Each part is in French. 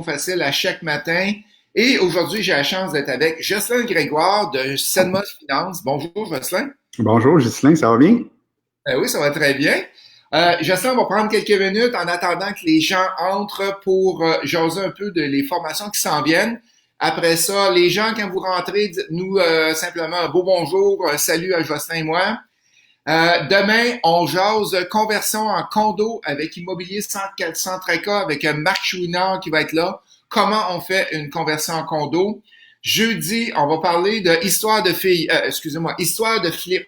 facile à chaque matin. Et aujourd'hui, j'ai la chance d'être avec Jocelyn Grégoire de Senmos Finance. Bonjour, Jocelyn. Bonjour, Ghislain, ça va bien? Oui, ça va très bien. Jocelyn, on va prendre quelques minutes en attendant que les gens entrent pour jaser un peu de les formations qui s'en viennent. Après ça, les gens, quand vous rentrez, dites-nous simplement un beau bonjour, un salut à Jocelyn et moi. Demain, on jase conversion en condo avec Immobilier 100 Tracas avec Marc Chouinard qui va être là. Comment on fait une conversion en condo? Jeudi, on va parler de histoire de filles, histoire de flip.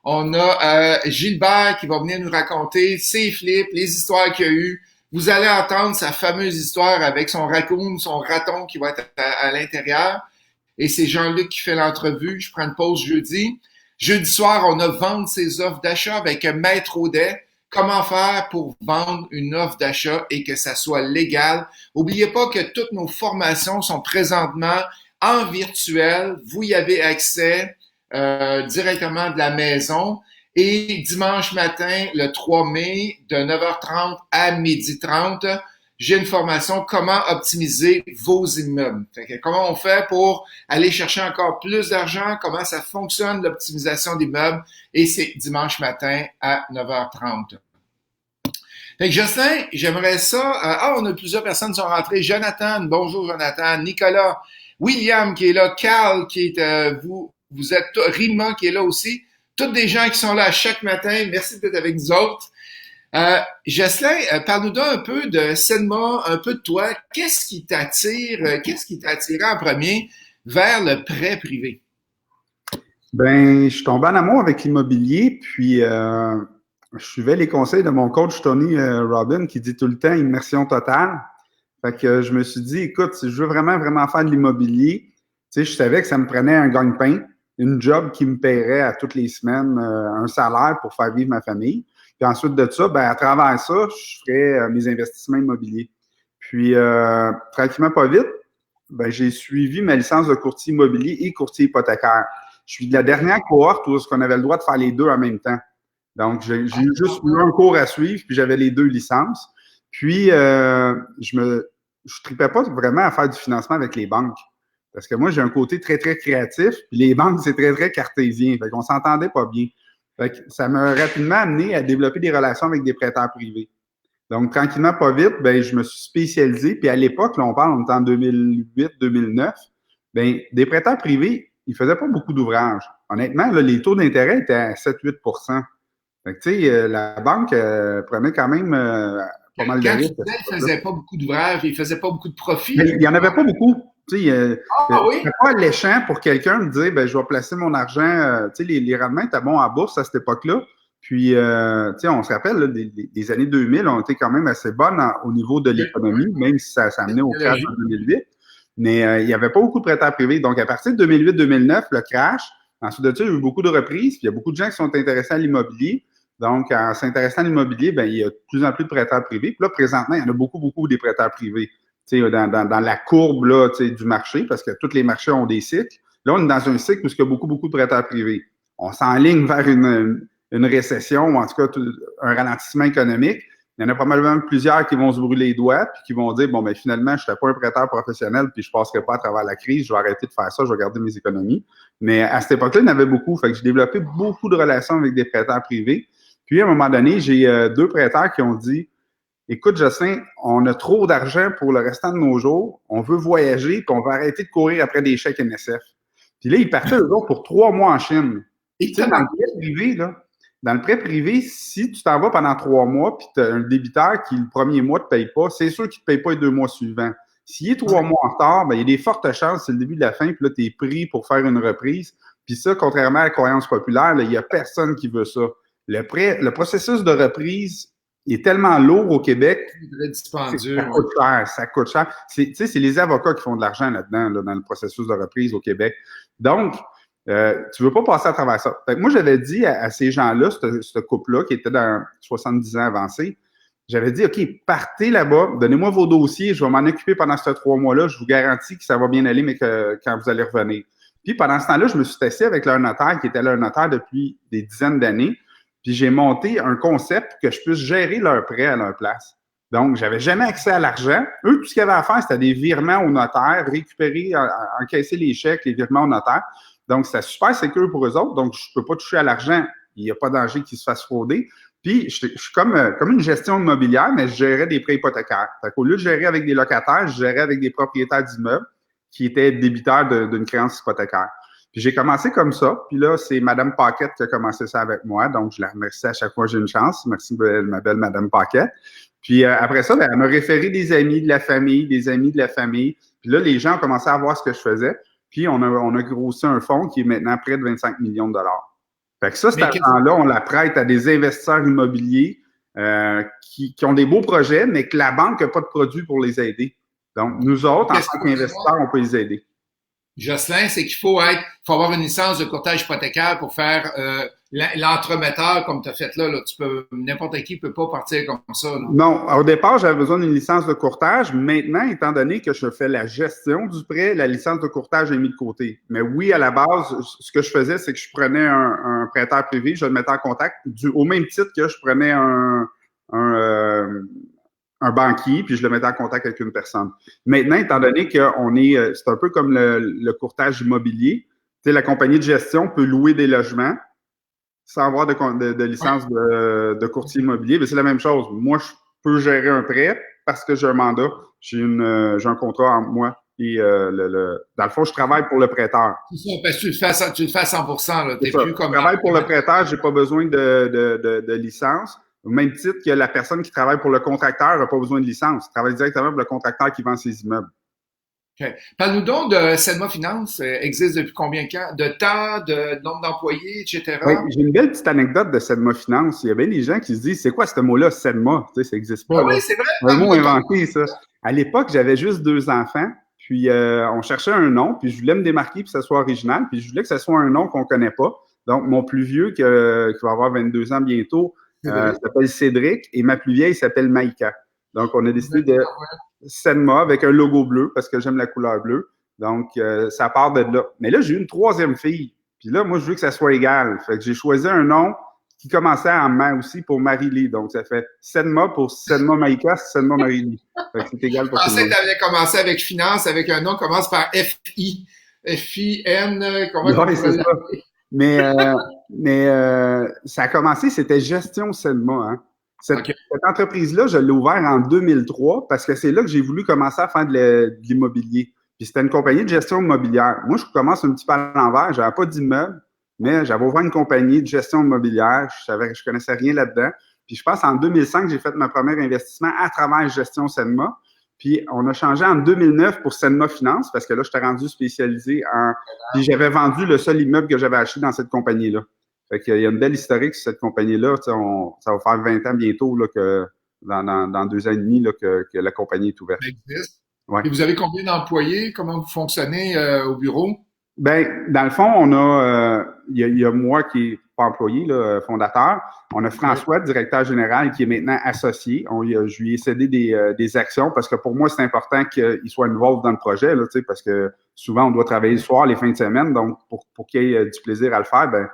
On a Gilbert qui va venir nous raconter ses flips, les histoires qu'il a eues. Vous allez entendre sa fameuse histoire avec son raccoon, son raton qui va être à l'intérieur. Et c'est Jean-Luc qui fait l'entrevue. Je prends une pause jeudi. Jeudi soir, on a vendre ses offres d'achat avec Maître Audet. Comment faire pour vendre une offre d'achat et que ça soit légal? N'oubliez pas que toutes nos formations sont présentement en virtuel. Vous y avez accès directement de la maison. Et dimanche matin, le 3 mai, de 9h30 à 12h30, j'ai une formation comment optimiser vos immeubles. Fait que comment on fait pour aller chercher encore plus d'argent, comment ça fonctionne l'optimisation d'immeubles, et c'est dimanche matin à 9h30. Fait que Jocelyn, j'aimerais ça. On a plusieurs personnes qui sont rentrées. Jonathan, bonjour Jonathan. Nicolas, William qui est là, Carl qui est vous êtes Rima qui est là aussi. Toutes des gens qui sont là chaque matin. Merci d'être avec nous autres. Jocelyn, parle-nous donc un peu de Senma, un peu de toi. Qu'est-ce qui t'a attiré en premier vers le prêt privé? Ben, je suis tombé en amour avec l'immobilier, puis je suivais les conseils de mon coach Tony Robbins qui dit tout le temps immersion totale. Fait que je me suis dit, écoute, si je veux vraiment, vraiment faire de l'immobilier, tu sais, je savais que ça me prenait un gagne-pain, une job qui me paierait à toutes les semaines un salaire pour faire vivre ma famille. Puis ensuite de ça, ben, à travers ça, je ferais mes investissements immobiliers. Puis, tranquillement, pas vite, ben, j'ai suivi ma licence de courtier immobilier et courtier hypothécaire. Je suis de la dernière cohorte où on avait le droit de faire les deux en même temps. Donc, j'ai juste eu un cours à suivre, puis j'avais les deux licences. Puis, je tripais pas vraiment à faire du financement avec les banques. Parce que moi, j'ai un côté très, très créatif, puis les banques, c'est très, très cartésien. Fait qu'on s'entendait pas bien. Fait que ça m'a rapidement amené à développer des relations avec des prêteurs privés. Donc, tranquillement, pas vite, ben, je me suis spécialisé. Puis à l'époque, là, on était en 2008-2009, ben, des prêteurs privés, ils faisaient pas beaucoup d'ouvrages. Honnêtement, là, les taux d'intérêt étaient à 7-8 Fait que, tu sais, la banque prenait quand même pas mal de Quand tu risques. disais qu'il faisait pas beaucoup d'ouvrages, il faisait pas beaucoup de profit. Mais il n'y en avait pas beaucoup. Tu sais, Ah oui? c'était pas alléchant pour quelqu'un de dire, ben, je vais placer mon argent. Tu sais, les rendements étaient bons en bourse à cette époque-là. Puis, tu sais, on se rappelle, là, des années 2000 ont été quand même assez bonnes au niveau de l'économie, même si ça amenait au crash en 2008. Mais il n'y avait pas beaucoup de prêteurs privés. Donc, à partir de 2008-2009, le crash, ensuite de ça, il y a eu beaucoup de reprises. Puis, il y a beaucoup de gens qui sont intéressés à l'immobilier. Donc, en s'intéressant à l'immobilier, ben, il y a de plus en plus de prêteurs privés. Puis là, présentement, il y en a beaucoup, beaucoup des prêteurs privés. Tu sais, dans la courbe là, tu sais, du marché, parce que tous les marchés ont des cycles. Là, on est dans un cycle où il y a beaucoup, beaucoup de prêteurs privés. On s'enligne vers une récession, ou en tout cas un ralentissement économique. Il y en a probablement plusieurs qui vont se brûler les doigts puis qui vont dire, bon, ben finalement, je ne suis pas un prêteur professionnel puis je ne passerai pas à travers la crise, je vais arrêter de faire ça, je vais garder mes économies. Mais à cette époque-là, il y en avait beaucoup. Fait que j'ai développé beaucoup de relations avec des prêteurs privés. Puis, à un moment donné, j'ai deux prêteurs qui ont dit, écoute, Jocelyn, on a trop d'argent pour le restant de nos jours, on veut voyager, puis on veut arrêter de courir après des chèques NSF. Puis là, ils partaient, eux autres, pour 3 mois en Chine. Tu sais, dans le prêt privé, là, dans le prêt privé, si tu t'en vas pendant 3 mois, puis tu as un débiteur qui, le premier mois, ne te paye pas, c'est sûr qu'il ne te paye pas les 2 mois suivants. S'il est 3 mois en retard, ben, il y a des fortes chances, c'est le début de la fin, puis là, tu es pris pour faire une reprise. Puis ça, contrairement à la croyance populaire, là, il n'y a personne qui veut ça. Le processus de reprise est tellement lourd au Québec, ça coûte cher, ça coûte cher. Tu sais, c'est les avocats qui font de l'argent là-dedans, là, dans le processus de reprise au Québec. Donc, tu veux pas passer à travers ça. Fait que moi, j'avais dit à ces gens-là, ce couple-là, qui était dans 70 ans avancés, j'avais dit, OK, partez là-bas, donnez-moi vos dossiers, je vais m'en occuper pendant ces 3 mois-là, je vous garantis que ça va bien aller, mais que quand vous allez revenir. Puis pendant ce temps-là, je me suis assis avec leur notaire, qui était leur notaire depuis des dizaines d'années, puis j'ai monté un concept pour que je puisse gérer leurs prêts à leur place. Donc, j'avais jamais accès à l'argent. Eux, tout ce qu'ils avaient à faire, c'était des virements au notaire, récupérer, encaisser les chèques, les virements au notaire. Donc, c'était super sécure pour eux autres. Donc, je peux pas toucher à l'argent. Il n'y a pas de danger qu'ils se fassent frauder. Puis, je suis comme une gestion immobilière, mais je gérais des prêts hypothécaires. Fait qu'au lieu de gérer avec des locataires, je gérais avec des propriétaires d'immeubles qui étaient débiteurs d'une créance hypothécaire. Puis j'ai commencé comme ça. Puis là, c'est Mme Paquette qui a commencé ça avec moi. Donc, je la remercie à chaque fois que j'ai une chance. Merci, ma belle Mme Paquette. Puis après ça, ben, elle m'a référé des amis de la famille, des amis de la famille. Puis là, les gens ont commencé à voir ce que je faisais. Puis on a grossi un fonds qui est maintenant près de 25 millions de dollars. Fait que ça, cet argent-là, on la prête à des investisseurs immobiliers qui ont des beaux projets, mais que la banque n'a pas de produit pour les aider. Donc, nous autres, en tant qu'investisseurs, on peut les aider. Jocelyn, c'est qu'il faut avoir une licence de courtage hypothécaire pour faire l'entremetteur comme tu as fait là. N'importe qui peut pas partir comme ça. Là. Non, au départ, j'avais besoin d'une licence de courtage. Maintenant, étant donné que je fais la gestion du prêt, la licence de courtage est mise de côté. Mais oui, à la base, ce que je faisais, c'est que je prenais un prêteur privé, je le mettais en contact au même titre que je prenais un banquier, puis je le mettais en contact avec une personne. Maintenant, étant donné qu'on est, c'est un peu comme le courtage immobilier, tu sais, la compagnie de gestion peut louer des logements sans avoir de licence de courtier immobilier. Mais c'est la même chose. Moi, je peux gérer un prêt parce que j'ai un mandat. J'ai un contrat entre moi et dans le fond, je travaille pour le prêteur. C'est ça, parce que tu le fais à 100%. Là. T'es plus comme je travaille pour le prêteur, j'ai pas besoin de licence. Au même titre que la personne qui travaille pour le contracteur n'a pas besoin de licence. Il travaille directement pour le contracteur qui vend ses immeubles. Okay. Parle-nous donc de Sedma Finance. Existe depuis combien de temps, de nombre d'employés, etc.? Oui, j'ai une belle petite anecdote de Sedma Finance. Il y a bien des gens qui se disent, c'est quoi ce mot-là, Sedma? Tu sais, ça n'existe pas. Ah oui, c'est vrai. Un mot inventé, ça. À l'époque, j'avais juste 2 enfants. Puis, on cherchait un nom. Puis, je voulais me démarquer puis que ça soit original. Puis, je voulais que ce soit un nom qu'on ne connaît pas. Donc, mon plus vieux, qui va avoir 22 ans bientôt, s'appelle Cédric. Et ma plus vieille s'appelle Maïka. Donc, on a décidé de Sedma avec un logo bleu parce que j'aime la couleur bleue. Donc, ça part de là. Mais là, j'ai eu une 3e fille. Puis là, moi, je veux que ça soit égal. Fait que j'ai choisi un nom qui commençait en main aussi pour Marie-Lee. Donc, ça fait Sedma pour Sedma Maïka, Sedma Marie-Lee. Fait que c'est égal pour tout le monde. Je pensais que tu avais commencé avec finance, avec un nom qui commence par F-I. F-I-N, comment ouais, c'est ça. Mais ça a commencé, c'était Gestion Sedma, hein. Cette entreprise-là, je l'ai ouverte en 2003 parce que c'est là que j'ai voulu commencer à faire de l'immobilier. Puis c'était une compagnie de gestion immobilière. Moi, je commence un petit peu à l'envers. J'avais pas d'immeuble, mais j'avais ouvert une compagnie de gestion immobilière. Je connaissais rien là-dedans. Puis je pense en 2005, j'ai fait mon premier investissement à travers Gestion Sedma. Puis on a changé en 2009 pour Sedma Finance parce que là, j'étais rendu spécialisé en... Puis j'avais vendu le seul immeuble que j'avais acheté dans cette compagnie-là. Fait qu'il y a une belle historique sur cette compagnie-là. Ça va faire 20 ans bientôt là, que dans 2 ans et demi là, que la compagnie est ouverte. Ça existe. Ouais. Et vous avez combien d'employés? Comment vous fonctionnez au bureau? Ben, dans le fond, on a il y a moi qui est pas employé, là, fondateur. On a François, directeur général, qui est maintenant associé. Je lui ai cédé des actions parce que pour moi, c'est important qu'il soit involved dans le projet, là, parce que souvent, on doit travailler le soir, les fins de semaine. Donc, pour qu'il y ait du plaisir à le faire, ben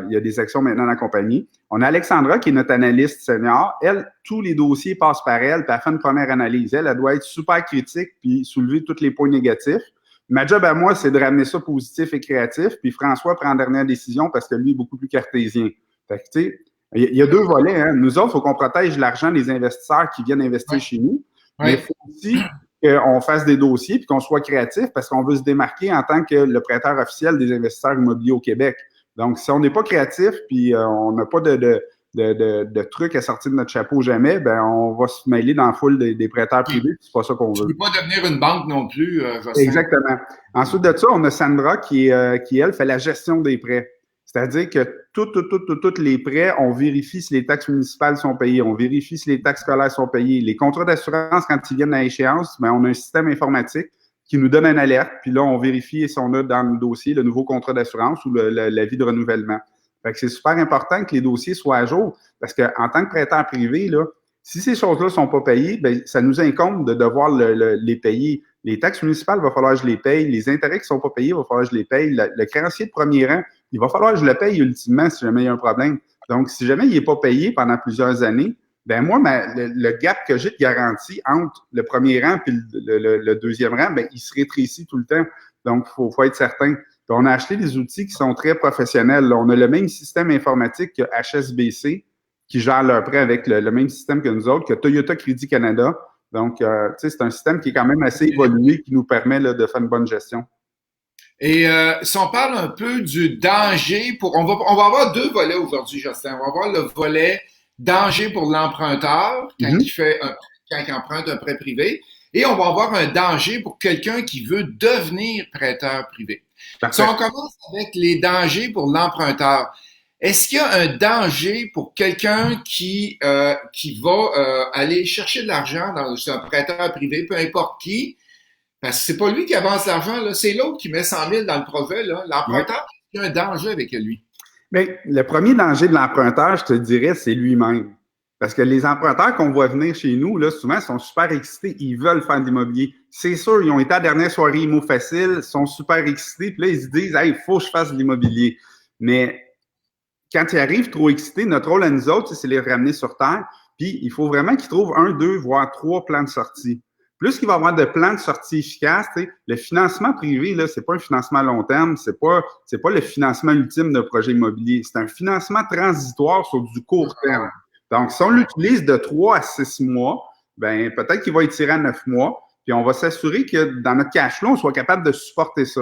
il y a des actions maintenant dans la compagnie. On a Alexandra, qui est notre analyste senior. Elle, tous les dossiers passent par elle, puis elle fait une première analyse. Elle doit être super critique, puis soulever tous les points négatifs. Ma job à moi, c'est de ramener ça positif et créatif, puis François prend la dernière décision parce que lui est beaucoup plus cartésien. Fait que, tu sais, il y a 2 volets. Hein. Nous autres, il faut qu'on protège l'argent des investisseurs qui viennent investir chez nous, mais il faut aussi qu'on fasse des dossiers puis qu'on soit créatif parce qu'on veut se démarquer en tant que le prêteur officiel des investisseurs immobiliers au Québec. Donc, si on n'est pas créatif puis on n'a pas de trucs à sortir de notre chapeau jamais, ben on va se mêler dans la foule des prêteurs privés. C'est pas ça qu'on veut. Tu ne peux pas devenir une banque non plus. Exactement. Ensuite de ça, on a Sandra qui elle, fait la gestion des prêts. C'est-à-dire que tous les prêts, on vérifie si les taxes municipales sont payées, on vérifie si les taxes scolaires sont payées. Les contrats d'assurance, quand ils viennent à échéance, ben on a un système informatique qui nous donne une alerte, puis là, on vérifie si on a dans le dossier le nouveau contrat d'assurance ou l'avis de renouvellement. Fait que c'est super important que les dossiers soient à jour, parce qu'en tant que prêteur privé, là, si ces choses-là ne sont pas payées, ben, ça nous incombe de devoir les payer. Les taxes municipales, il va falloir que je les paye. Les intérêts qui ne sont pas payés, il va falloir que je les paye. Le créancier de premier rang, il va falloir que je le paye ultimement si jamais il y a un problème. Donc, si jamais il n'est pas payé pendant plusieurs années, Ben moi, le gap que j'ai de garantie entre le premier rang et le deuxième rang, ben, il se rétrécit tout le temps. Donc, faut être certain. Puis on a acheté des outils qui sont très professionnels. Là, on a le même système informatique que HSBC qui gère leurs prêts avec le même système que nous autres, que Toyota Crédit Canada. Donc, tu sais, c'est un système qui est quand même assez évolué, qui nous permet là, de faire une bonne gestion. Et si on parle un peu du danger on va avoir deux volets aujourd'hui, Justin. On va avoir le volet danger pour l'emprunteur quand il emprunte un prêt privé, et on va avoir un danger pour quelqu'un qui veut devenir prêteur privé. Parfait. Si on commence avec les dangers pour l'emprunteur, est-ce qu'il y a un danger pour quelqu'un qui va aller chercher de l'argent dans un prêteur privé, peu importe qui? Parce que c'est pas lui qui avance l'argent, là, c'est l'autre qui met 100 000 dans le projet, là. L'emprunteur, il y a un danger avec lui. Bien, le premier danger de l'emprunteur, je te dirais, c'est lui-même. Parce que les emprunteurs qu'on voit venir chez nous, là, souvent, sont super excités. Ils veulent faire de l'immobilier. C'est sûr, ils ont été à la dernière soirée IMO Facile, sont super excités, puis là, ils se disent, hey, il faut que je fasse de l'immobilier. Mais quand ils arrivent trop excités, notre rôle à nous autres, c'est les ramener sur terre. Puis, il faut vraiment qu'ils trouvent 1, 2, voire 3 plans de sortie. Plus qu'il va y avoir de plans de sortie efficaces, le financement privé, là, c'est pas un financement à long terme, c'est pas le financement ultime d'un projet immobilier. C'est un financement transitoire sur du court terme. Donc, si on l'utilise de 3 à 6 mois, ben peut-être qu'il va étirer à 9 mois, puis on va s'assurer que dans notre cash flow, on soit capable de supporter ça.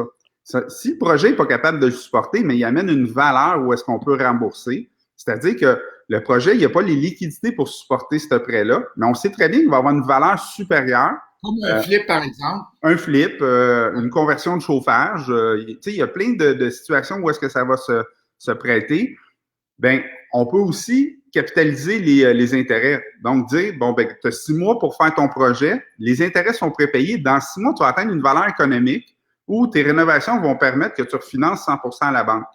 Si le projet n'est pas capable de le supporter, mais il amène une valeur où est-ce qu'on peut rembourser, c'est-à-dire que le projet, il n'y a pas les liquidités pour supporter ce prêt-là, mais on sait très bien qu'il va avoir une valeur supérieure. Comme un flip, par exemple. Un flip, une conversion de chauffage. Il y a plein de situations où est-ce que ça va se prêter. Ben, on peut aussi capitaliser les intérêts. Donc, dire, bon, ben, tu as 6 mois pour faire ton projet, les intérêts sont prépayés. Dans 6 mois, tu vas atteindre une valeur économique où tes rénovations vont permettre que tu refinances 100% à la banque.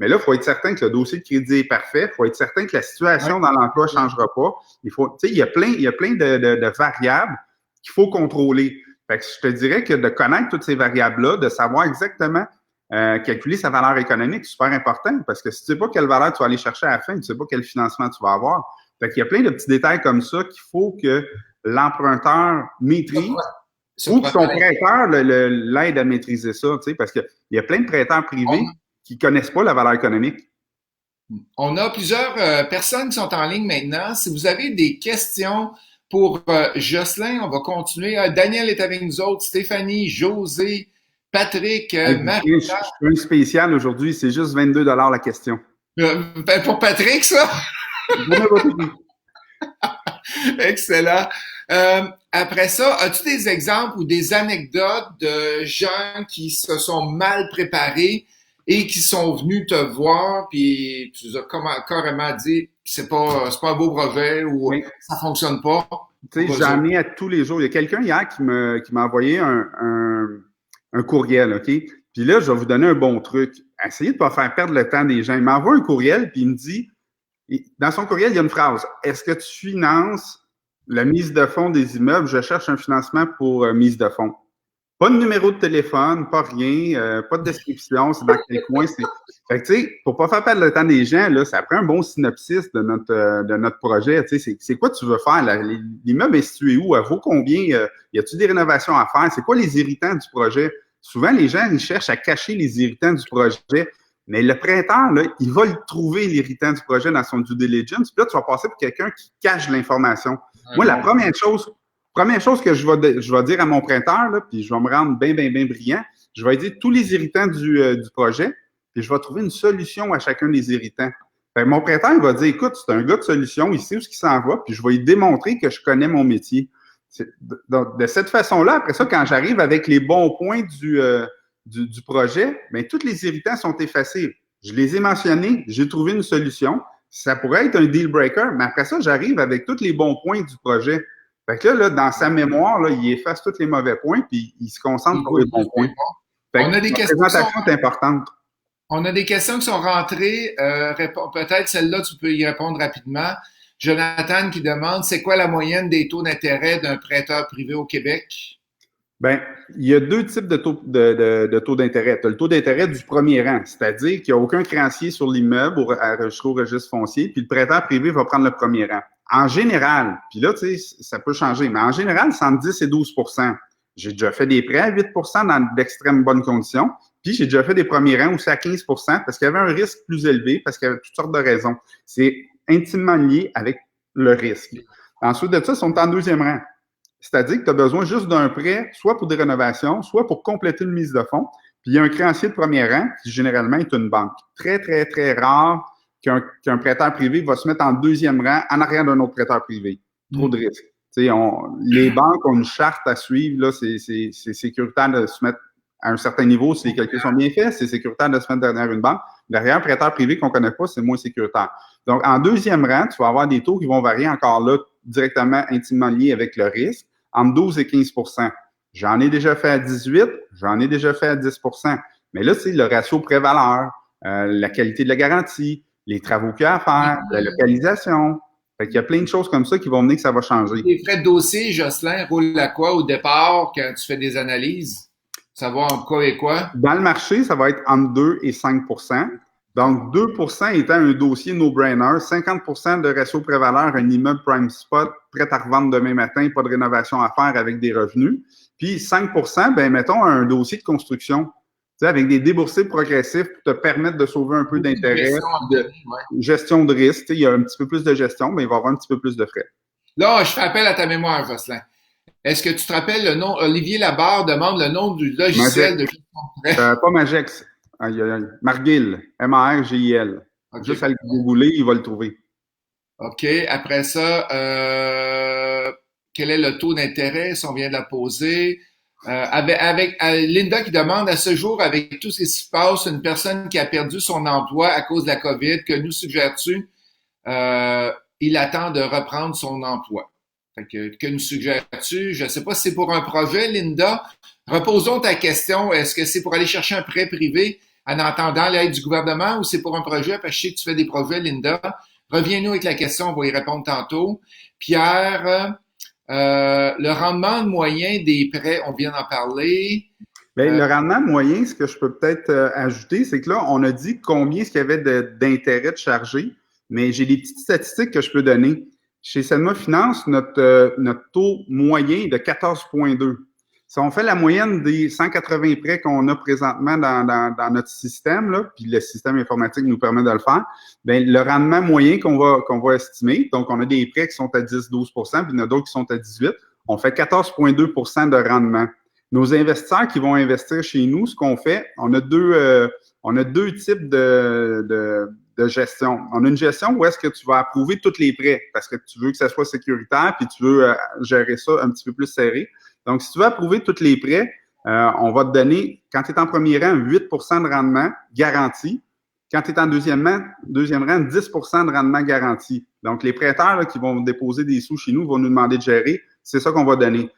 Mais là, il faut être certain que le dossier de crédit est parfait. Il faut être certain que la situation dans l'emploi ne changera pas. Il y a plein de variables qu'il faut contrôler. Fait que je te dirais que de connaître toutes ces variables-là, de savoir exactement calculer sa valeur économique, c'est super important parce que si tu ne sais pas quelle valeur tu vas aller chercher à la fin, tu ne sais pas quel financement tu vas avoir. Fait qu'il y a plein de petits détails comme ça qu'il faut que l'emprunteur maîtrise ou que son prêteur l'aide à maîtriser ça, tu sais, parce qu'il y a plein de prêteurs privés qui ne connaissent pas la valeur économique. On a plusieurs personnes qui sont en ligne maintenant. Si vous avez des questions pour Jocelyn, on va continuer. Daniel est avec nous autres, Stéphanie, José, Patrick, Marie. Je fais un spécial aujourd'hui, c'est juste 22 $ la question. Pour Patrick, ça? Excellent. Après ça, as-tu des exemples ou des anecdotes de gens qui se sont mal préparés et qui sont venus te voir, puis tu nous as carrément dit c'est pas un beau projet ou ça fonctionne pas? Tu sais, j'en ai à tous les jours. Il y a quelqu'un hier qui m'a envoyé un courriel, OK? Puis là, je vais vous donner un bon truc. Essayez de ne pas faire perdre le temps des gens. Il m'envoie un courriel, puis il me dit, dans son courriel, il y a une phrase. Est-ce que tu finances la mise de fonds des immeubles? Je cherche un financement pour mise de fonds. Pas de numéro de téléphone, pas rien, pas de description, c'est dans quel coin. Fait que, tu sais, pour pas faire perdre le temps des gens, là, ça prend un bon synopsis de notre projet. Tu sais, c'est quoi tu veux faire? L'immeuble est situé où? Elle vaut combien? Y a-t-il des rénovations à faire? C'est quoi les irritants du projet? Souvent, les gens, ils cherchent à cacher les irritants du projet. Mais le prêteur, là, il va le trouver, l'irritant du projet, dans son due diligence. Puis là, tu vas passer pour quelqu'un qui cache l'information. Moi, la première chose que je vais dire à mon prêteur, là, puis je vais me rendre bien brillant, je vais dire tous les irritants du projet, puis je vais trouver une solution à chacun des irritants. Fait que mon prêteur, il va dire, écoute, c'est un gars de solution, il sait où il s'en va, puis je vais lui démontrer que je connais mon métier. De cette façon-là, après ça, quand j'arrive avec les bons points du projet, bien, tous les irritants sont effacés. Je les ai mentionnés, j'ai trouvé une solution. Ça pourrait être un deal breaker, mais après ça, j'arrive avec tous les bons points du projet. Fait que là, dans sa mémoire, là, il efface tous les mauvais points, puis il se concentre sur les bons points. Fait que la présentation est importante. On a des questions qui sont rentrées. Peut-être celle-là, tu peux y répondre rapidement. Jonathan qui demande, c'est quoi la moyenne des taux d'intérêt d'un prêteur privé au Québec? Bien, il y a deux types de taux d'intérêt. Tu as le taux d'intérêt du premier rang, c'est-à-dire qu'il n'y a aucun créancier sur l'immeuble au registre foncier, puis le prêteur privé va prendre le premier rang. en général, puis là, tu sais, ça peut changer, mais en général, c'est entre 10 et 12%. J'ai déjà fait des prêts à 8% dans d'extrêmes bonnes conditions, puis j'ai déjà fait des premiers rangs aussi à 15% parce qu'il y avait un risque plus élevé, parce qu'il y avait toutes sortes de raisons. C'est intimement lié avec le risque. Ensuite de ça, ils sont en deuxième rang. C'est-à-dire que tu as besoin juste d'un prêt, soit pour des rénovations, soit pour compléter une mise de fonds. Puis il y a un créancier de premier rang qui généralement est une banque. Très, très, très rare qu'un prêteur privé va se mettre en deuxième rang en arrière d'un autre prêteur privé. Trop de risques. Les banques ont une charte à suivre. Là, c'est sécuritaire de se mettre à un certain niveau si les calculs sont bien faits. C'est sécuritaire de se mettre derrière une banque. Derrière un prêteur privé qu'on ne connaît pas, c'est moins sécuritaire. Donc, en deuxième rang, tu vas avoir des taux qui vont varier encore là, directement, intimement liés avec le risque, entre 12 et 15%. J'en ai déjà fait à 18, j'en ai déjà fait à 10%. Mais là, c'est le ratio prêt-valeur, la qualité de la garantie, les travaux qu'il y a à faire, la localisation. Fait qu'il y a plein de choses comme ça qui vont mener que ça va changer. Les frais de dossier, Jocelyn, roulent à quoi au départ quand tu fais des analyses? Savoir entre quoi et quoi? Dans le marché, ça va être entre 2 et 5%. Donc, 2% étant un dossier no-brainer, 50% de ratio pré-valeur, un immeuble prime spot, prêt à revendre demain matin, pas de rénovation à faire avec des revenus. Puis 5%, ben mettons un dossier de construction, tu sais, avec des déboursés progressifs pour te permettre de sauver un peu d'intérêt, de gestion de risque. Tu sais, il y a un petit peu plus de gestion, mais il va y avoir un petit peu plus de frais. Là, je fais appel à ta mémoire, Jocelyn. Est-ce que tu te rappelles le nom? Olivier Labarre demande le nom du logiciel de gestion de frais. Pas Magex. Margil. M-A-R-G-I-L. Okay. Juste à le googler, il va le trouver. OK. Après ça, quel est le taux d'intérêt si on vient de la poser? Avec Linda qui demande à ce jour, avec tout ce qui se passe, une personne qui a perdu son emploi à cause de la COVID, que nous suggères-tu? Il attend de reprendre son emploi. Fait que nous suggères-tu? Je ne sais pas si c'est pour un projet, Linda. Reposons ta question. Est-ce que c'est pour aller chercher un prêt privé en attendant l'aide du gouvernement ou c'est pour un projet? Parce que je sais que tu fais des projets, Linda. Reviens-nous avec la question, on va y répondre tantôt. Pierre, le rendement moyen des prêts, on vient d'en parler. Bien, le rendement moyen, ce que je peux peut-être ajouter, c'est que là, on a dit combien est-ce qu'il y avait d'intérêt de charger, mais j'ai des petites statistiques que je peux donner. Chez Selma Finance, notre taux moyen est de 14,2. Si on fait la moyenne des 180 prêts qu'on a présentement dans notre système, là, puis le système informatique nous permet de le faire, bien, le rendement moyen qu'on va estimer, donc on a des prêts qui sont à 10-12 puis il y en a d'autres qui sont à 18, on fait 14,2 de rendement. Nos investisseurs qui vont investir chez nous, ce qu'on fait, on a deux types de gestion. On a une gestion où est-ce que tu vas approuver tous les prêts parce que tu veux que ça soit sécuritaire puis tu veux gérer ça un petit peu plus serré. Donc, si tu veux approuver tous les prêts, on va te donner, quand tu es en premier rang, 8 de rendement garanti. Quand tu es en deuxième rang, 10 de rendement garanti. Donc, les prêteurs là, qui vont déposer des sous chez nous vont nous demander de gérer. C'est ça qu'on va donner.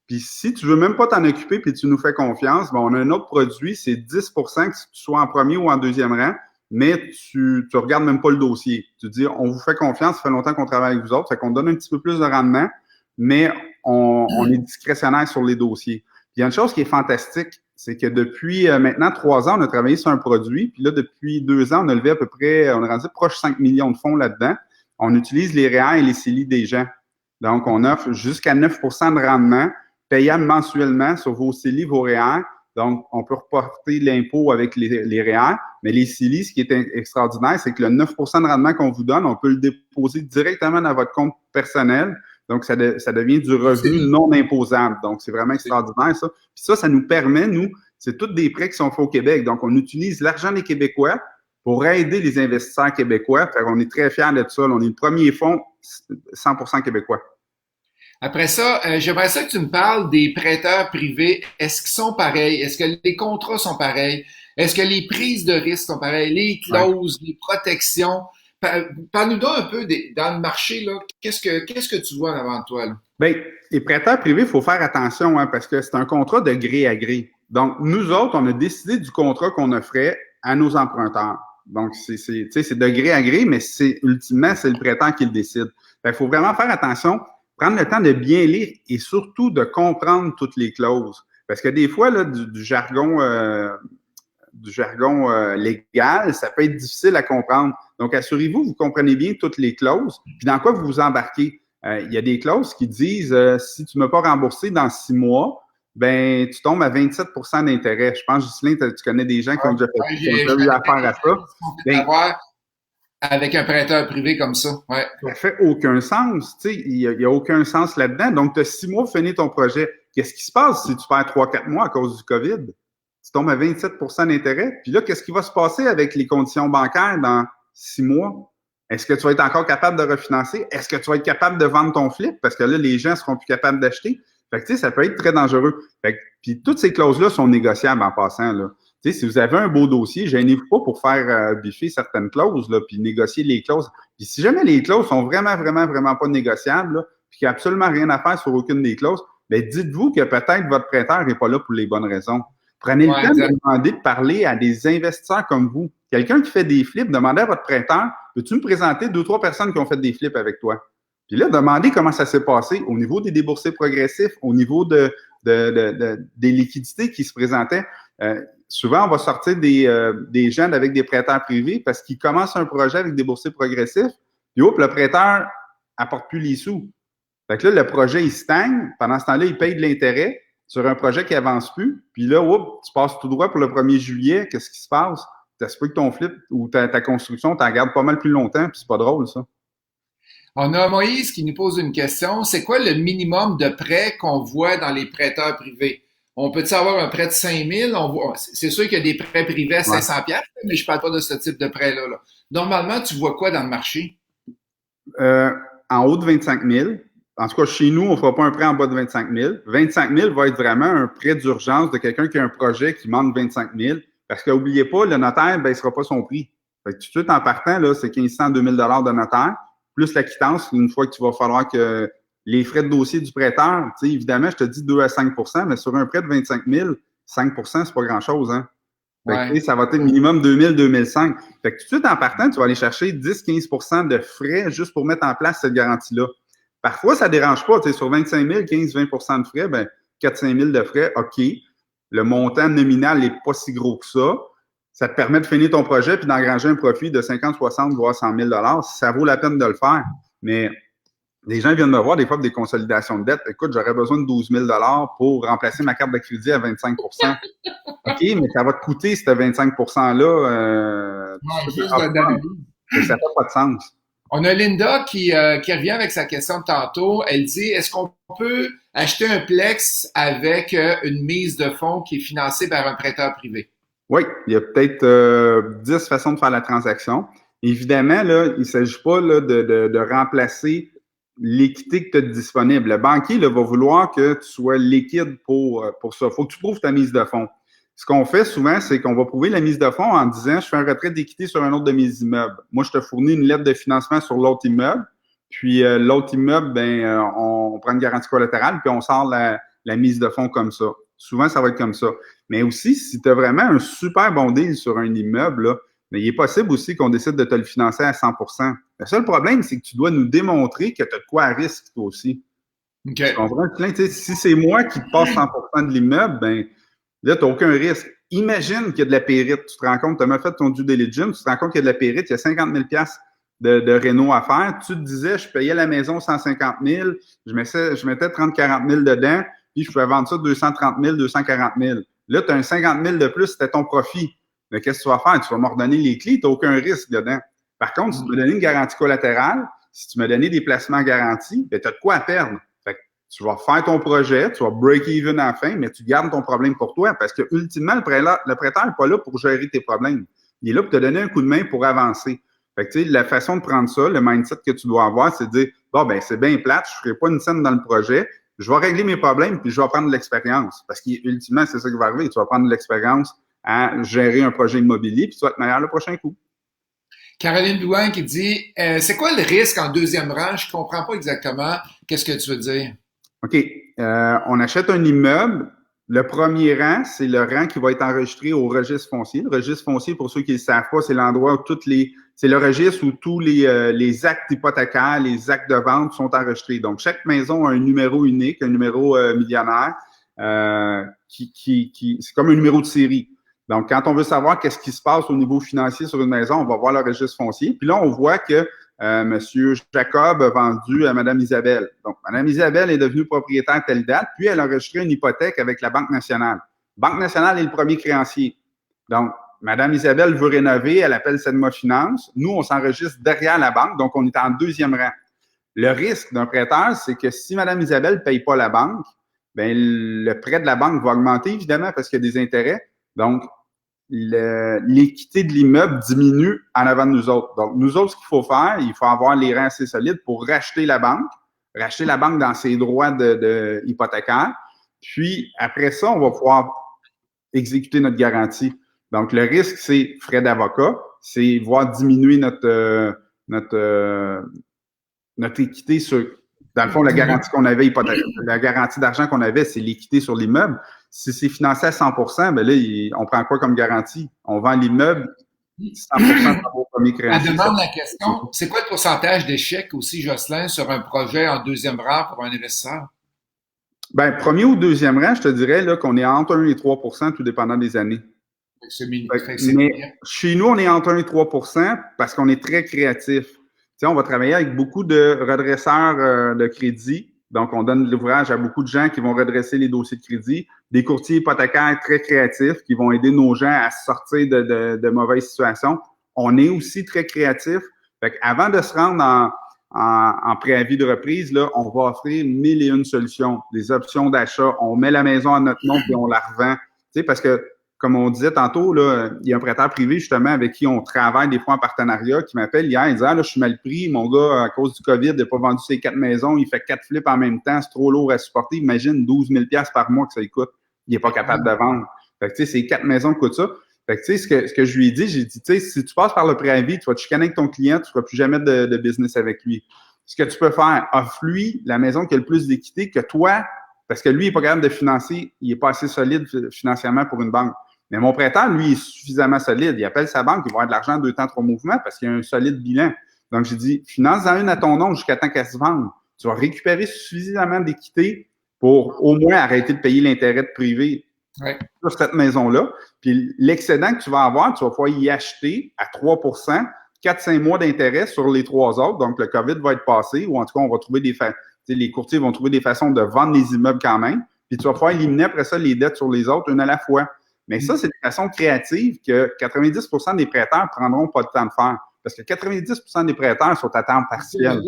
Puis, si tu veux même pas t'en occuper puis tu nous fais confiance, ben, on a un autre produit, c'est 10 que tu sois en premier ou en deuxième rang, mais tu regardes même pas le dossier. Tu dis, on vous fait confiance, ça fait longtemps qu'on travaille avec vous autres, fait qu'on donne un petit peu plus de rendement, mais on est discrétionnaire sur les dossiers. Puis il y a une chose qui est fantastique, c'est que depuis maintenant 3 ans, on a travaillé sur un produit, puis là, depuis 2 ans, on a levé à peu près, on a rendu proche 5 millions de fonds là-dedans. On utilise les REER et les CELI des gens. Donc, on offre jusqu'à 9 de rendement payable mensuellement sur vos CELI, vos REER. Donc, on peut reporter l'impôt avec les REER, mais les CELI, ce qui est extraordinaire, c'est que le 9 de rendement qu'on vous donne, on peut le déposer directement dans votre compte personnel. Donc, ça devient du revenu non imposable. Donc, c'est vraiment extraordinaire, ça. Puis ça nous permet, nous, c'est tous des prêts qui sont faits au Québec. Donc, on utilise l'argent des Québécois pour aider les investisseurs québécois. Fait qu'on est très fiers de ça. On est le premier fonds 100% québécois. Après ça, j'aimerais ça que tu me parles des prêteurs privés. Est-ce qu'ils sont pareils? Est-ce que les contrats sont pareils? Est-ce que les prises de risque sont pareilles? Les clauses, les protections? Parle-nous donc un peu dans le marché, là. Qu'est-ce que tu vois en avant de toi, là? Bien, les prêteurs privés, il faut faire attention, hein, parce que c'est un contrat de gré à gré. Donc, nous autres, on a décidé du contrat qu'on offrait à nos emprunteurs. Donc, c'est de gré à gré, mais ultimement, c'est le prêteur qui le décide. Il faut vraiment faire attention, prendre le temps de bien lire et surtout de comprendre toutes les clauses. Parce que des fois, là, du jargon du jargon légal, ça peut être difficile à comprendre. Donc, assurez-vous, vous comprenez bien toutes les clauses, puis dans quoi vous vous embarquez. Il y a des clauses qui disent si tu ne m'as pas remboursé dans 6 mois, ben tu tombes à 27 d'intérêt. Je pense, Ghislain, tu connais des gens qui ont déjà eu affaire à ça. Ben, avec un prêteur privé comme ça. Ouais. Ça fait aucun sens. Tu sais, il n'y a aucun sens là-dedans. Donc, tu as 6 mois pour finir ton projet. Qu'est-ce qui se passe si tu perds 3-4 mois à cause du COVID? Tu tombes à 27 d'intérêt. Puis là, qu'est-ce qui va se passer avec les conditions bancaires dans 6 mois? Est-ce que tu vas être encore capable de refinancer? Est-ce que tu vas être capable de vendre ton flip? Parce que là, les gens seront plus capables d'acheter. Fait que, tu sais, ça peut être très dangereux. Fait que, puis toutes ces clauses-là sont négociables en passant, là. Tu sais, si vous avez un beau dossier, gênez-vous pas pour faire biffer certaines clauses, là, puis négocier les clauses. Puis si jamais les clauses sont vraiment pas négociables, là, puis qu'il n'y a absolument rien à faire sur aucune des clauses, bien, dites-vous que peut-être votre prêteur n'est pas là pour les bonnes raisons. Prenez le temps de demander de parler à des investisseurs comme vous. Quelqu'un qui fait des flips, demandez à votre prêteur, peux-tu me présenter 2-3 personnes qui ont fait des flips avec toi? Puis là, demandez comment ça s'est passé au niveau des déboursés progressifs, au niveau des liquidités qui se présentaient. Souvent, on va sortir des jeunes avec des prêteurs privés parce qu'ils commencent un projet avec des boursiers progressifs, puis hop, le prêteur apporte plus les sous. Fait que là, le projet, il stagne. Pendant ce temps-là, il paye de l'intérêt sur un projet qui avance plus. Puis là, hop, tu passes tout droit pour le 1er juillet. Qu'est-ce qui se passe? T'espères que ton flip ou ta construction, t'en gardes pas mal plus longtemps, puis c'est pas drôle, ça. On a Moïse qui nous pose une question. C'est quoi le minimum de prêt qu'on voit dans les prêteurs privés? On peut-tu avoir un prêt de 5 000? C'est sûr qu'il y a des prêts privés à 500 $, mais je parle pas de ce type de prêt-là. Là. Normalement, tu vois quoi dans le marché? En haut de 25 000. En tout cas, chez nous, on ne fera pas un prêt en bas de 25 000. 25 000 va être vraiment un prêt d'urgence de quelqu'un qui a un projet qui manque 25 000. Parce qu'oubliez pas, le notaire ne baissera pas son prix. Fait que tout de suite, en partant, là, c'est 1 500 2 000 de notaire, plus la quittance, une fois que tu vas falloir que les frais de dossier du prêteur, tu sais, évidemment, je te dis 2 à 5 mais sur un prêt de 25 000, 5 c'est pas grand-chose, hein? Fait que, ça va être minimum 2 000, 2 500. Fait que tout de suite, en partant, tu vas aller chercher 10-15 de frais juste pour mettre en place cette garantie-là. Parfois, ça ne dérange pas. Tu sais, sur 25 000, 15-20 de frais, ben 4-5 000 de frais, OK. Le montant nominal n'est pas si gros que ça. Ça te permet de finir ton projet puis d'engranger un profit de 50, 60, voire 100 000 ça vaut la peine de le faire. Mais les gens viennent me voir des fois pour des consolidations de dette. Écoute, j'aurais besoin de 12 000 pour remplacer ma carte de crédit à 25 OK, mais ça va te coûter, ce 25 %-là. Ça n'a pas de sens. On a Linda qui revient avec sa question de tantôt. Elle dit, est-ce qu'on peut acheter un Plex avec une mise de fonds qui est financée par un prêteur privé? Oui, il y a peut-être 10 façons de faire la transaction. Évidemment, là, il ne s'agit pas là, de remplacer l'équité que tu as disponible. Le banquier là, va vouloir que tu sois liquide pour ça. Il faut que tu prouves ta mise de fonds. Ce qu'on fait souvent, c'est qu'on va prouver la mise de fonds en disant « Je fais un retrait d'équité sur un autre de mes immeubles. Moi, je te fournis une lettre de financement sur l'autre immeuble. Puis l'autre immeuble, on prend une garantie collatérale, puis on sort la mise de fonds comme ça. Souvent, ça va être comme ça. Mais aussi, si tu as vraiment un super bon deal sur un immeuble, là, mais il est possible aussi qu'on décide de te le financer à 100 %. Le seul problème, c'est que tu dois nous démontrer que tu as de quoi à risque, toi aussi. Okay. Tu comprends? Si c'est moi qui te passe 100 % de l'immeuble, ben là, tu n'as aucun risque. Imagine qu'il y a de la périte. Tu te rends compte, tu as même fait ton due diligence, tu te rends compte qu'il y a de la périte, il y a 50 000 de réno à faire. Tu te disais, je payais la maison 150 000, je mettais 30-40 000 dedans, puis je pouvais vendre ça 230 000, 240 000. Là, tu as un 50 000 de plus, c'était ton profit. Mais qu'est-ce que tu vas faire? Tu vas me redonner les clés, tu n'as aucun risque dedans. Par contre, si tu me donnes une garantie collatérale, si tu me donnais des placements garantis, ben, tu as de quoi à perdre. Fait que tu vas faire ton projet, tu vas break-even à la fin, mais tu gardes ton problème pour toi parce que, ultimement, le prêteur n'est pas là pour gérer tes problèmes. Il est là pour te donner un coup de main pour avancer. Fait que, tu sais, la façon de prendre ça, le mindset que tu dois avoir, c'est de dire, bon, ben, c'est bien plate, je ne ferai pas une scène dans le projet, je vais régler mes problèmes puis je vais prendre de l'expérience. Parce qu'ultimement, c'est ça qui va arriver. Tu vas prendre de l'expérience à gérer un projet immobilier puis tu vas être meilleur le prochain coup. Caroline Douin qui dit, c'est quoi le risque en deuxième rang? Je comprends pas exactement qu'est-ce que tu veux dire. OK. On achète un immeuble. Le premier rang, c'est le rang qui va être enregistré au registre foncier. Le registre foncier, pour ceux qui ne le savent pas, c'est l'endroit où c'est le registre où tous les actes hypothécaires, les actes de vente sont enregistrés. Donc, chaque maison a un numéro unique, un numéro millionnaire, c'est comme un numéro de série. Donc, quand on veut savoir qu'est-ce qui se passe au niveau financier sur une maison, on va voir le registre foncier. Puis là, on voit que M. Jacob a vendu à Mme Isabelle. Donc, Mme Isabelle est devenue propriétaire à telle date, puis elle a enregistré une hypothèque avec la Banque nationale. Banque nationale est le premier créancier. Donc, Mme Isabelle veut rénover, elle appelle Sedma Finance. Nous, on s'enregistre derrière la banque, donc on est en deuxième rang. Le risque d'un prêteur, c'est que si Mme Isabelle ne paye pas la banque, bien, le prêt de la banque va augmenter, évidemment, parce qu'il y a des intérêts. Donc, l'équité de l'immeuble diminue en avant de nous autres. Donc, nous autres, ce qu'il faut faire, il faut avoir les reins assez solides pour racheter la banque dans ses droits de hypothécaires. Puis, après ça, on va pouvoir exécuter notre garantie. Donc, le risque, c'est frais d'avocat, c'est voir diminuer notre équité sur, dans le fond, la garantie qu'on avait, la garantie d'argent qu'on avait, c'est l'équité sur l'immeuble. Si c'est financé à 100%, ben là, on prend quoi comme garantie? On vend l'immeuble 100% par vos premiers créanciers. Elle demande la question, c'est quoi le pourcentage d'échec aussi, Jocelyn, sur un projet en deuxième rang pour un investisseur? Ben, premier ou deuxième rang, je te dirais là, qu'on est entre 1 et 3%, tout dépendant des années. Mais chez nous, on est entre 1 et 3% parce qu'on est très créatif. Tu sais, on va travailler avec beaucoup de redresseurs de crédit. Donc, on donne l'ouvrage à beaucoup de gens qui vont redresser les dossiers de crédit, des courtiers hypothécaires très créatifs qui vont aider nos gens à sortir de mauvaises situations. On est aussi très créatif. Fait qu'avant de se rendre en préavis de reprise, là, on va offrir 1001 solutions, des options d'achat. On met la maison à notre nom puis on la revend. Tu sais, parce que comme on disait tantôt, là, il y a un prêteur privé, justement, avec qui on travaille des fois en partenariat, qui m'appelle hier, il dit « Ah, là, je suis mal pris, mon gars, à cause du COVID, il n'a pas vendu ses 4 maisons, il fait 4 flips en même temps, c'est trop lourd à supporter. Imagine 12 000 $ par mois que ça lui coûte. Il n'est pas capable de vendre. » Fait que, tu sais, ces 4 maisons coûtent ça. Fait que, tu sais, ce que je lui ai dit, j'ai dit, tu sais, si tu passes par le préavis, tu vas te chicaner avec ton client, tu ne feras plus jamais de business avec lui. Ce que tu peux faire, offre-lui la maison qui a le plus d'équité que toi, parce que lui, il n'est pas capable de financer, il n'est pas assez solide financièrement pour une banque. Mais mon prêteur, lui, est suffisamment solide. Il appelle sa banque, il va avoir de l'argent en 2 temps, 3 mouvements parce qu'il y a un solide bilan. Donc, j'ai dit, finance-en une à ton nom jusqu'à temps qu'elle se vende. Tu vas récupérer suffisamment d'équité pour au moins arrêter de payer l'intérêt de privé sur cette maison-là. Puis l'excédent que tu vas avoir, tu vas pouvoir y acheter à 3%, 4-5 mois d'intérêt sur les 3 autres. Donc, le COVID va être passé ou en tout cas, on va trouver les courtiers vont trouver des façons de vendre les immeubles quand même. Puis tu vas pouvoir éliminer après ça les dettes sur les autres, une à la fois. Mais ça, c'est une façon créative que 90% des prêteurs prendront pas le temps de faire. Parce que 90% des prêteurs sont à temps partiel.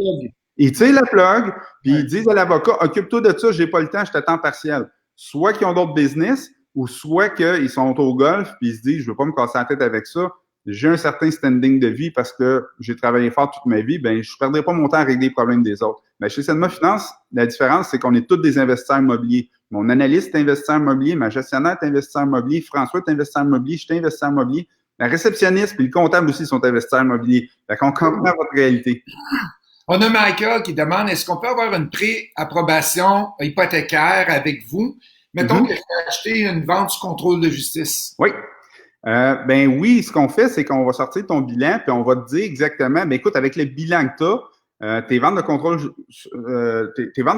Ils tirent le plug, puis ils disent à l'avocat, occupe-toi de ça, j'ai pas le temps, je t'attends partiel. Soit qu'ils ont d'autres business, ou soit qu'ils sont au golf, puis ils se disent, je veux pas me casser la tête avec ça. J'ai un certain standing de vie parce que j'ai travaillé fort toute ma vie, ben je perdrai pas mon temps à régler les problèmes des autres. Mais chez Sedma Finance, la différence, c'est qu'on est tous des investisseurs immobiliers. Mon analyste est investisseur immobilier, ma gestionnaire est investisseur immobilier, François est investisseur immobilier, je suis investisseur immobilier, la réceptionniste puis le comptable aussi sont investisseurs immobiliers. Fait qu'on comprend votre réalité. On a Michael qui demande, est-ce qu'on peut avoir une pré-approbation hypothécaire avec vous? Mettons que je vais acheter une vente sous contrôle de justice. Oui. Ben oui, ce qu'on fait, c'est qu'on va sortir ton bilan, puis on va te dire exactement, ben écoute, avec le bilan que tu as, tes ventes de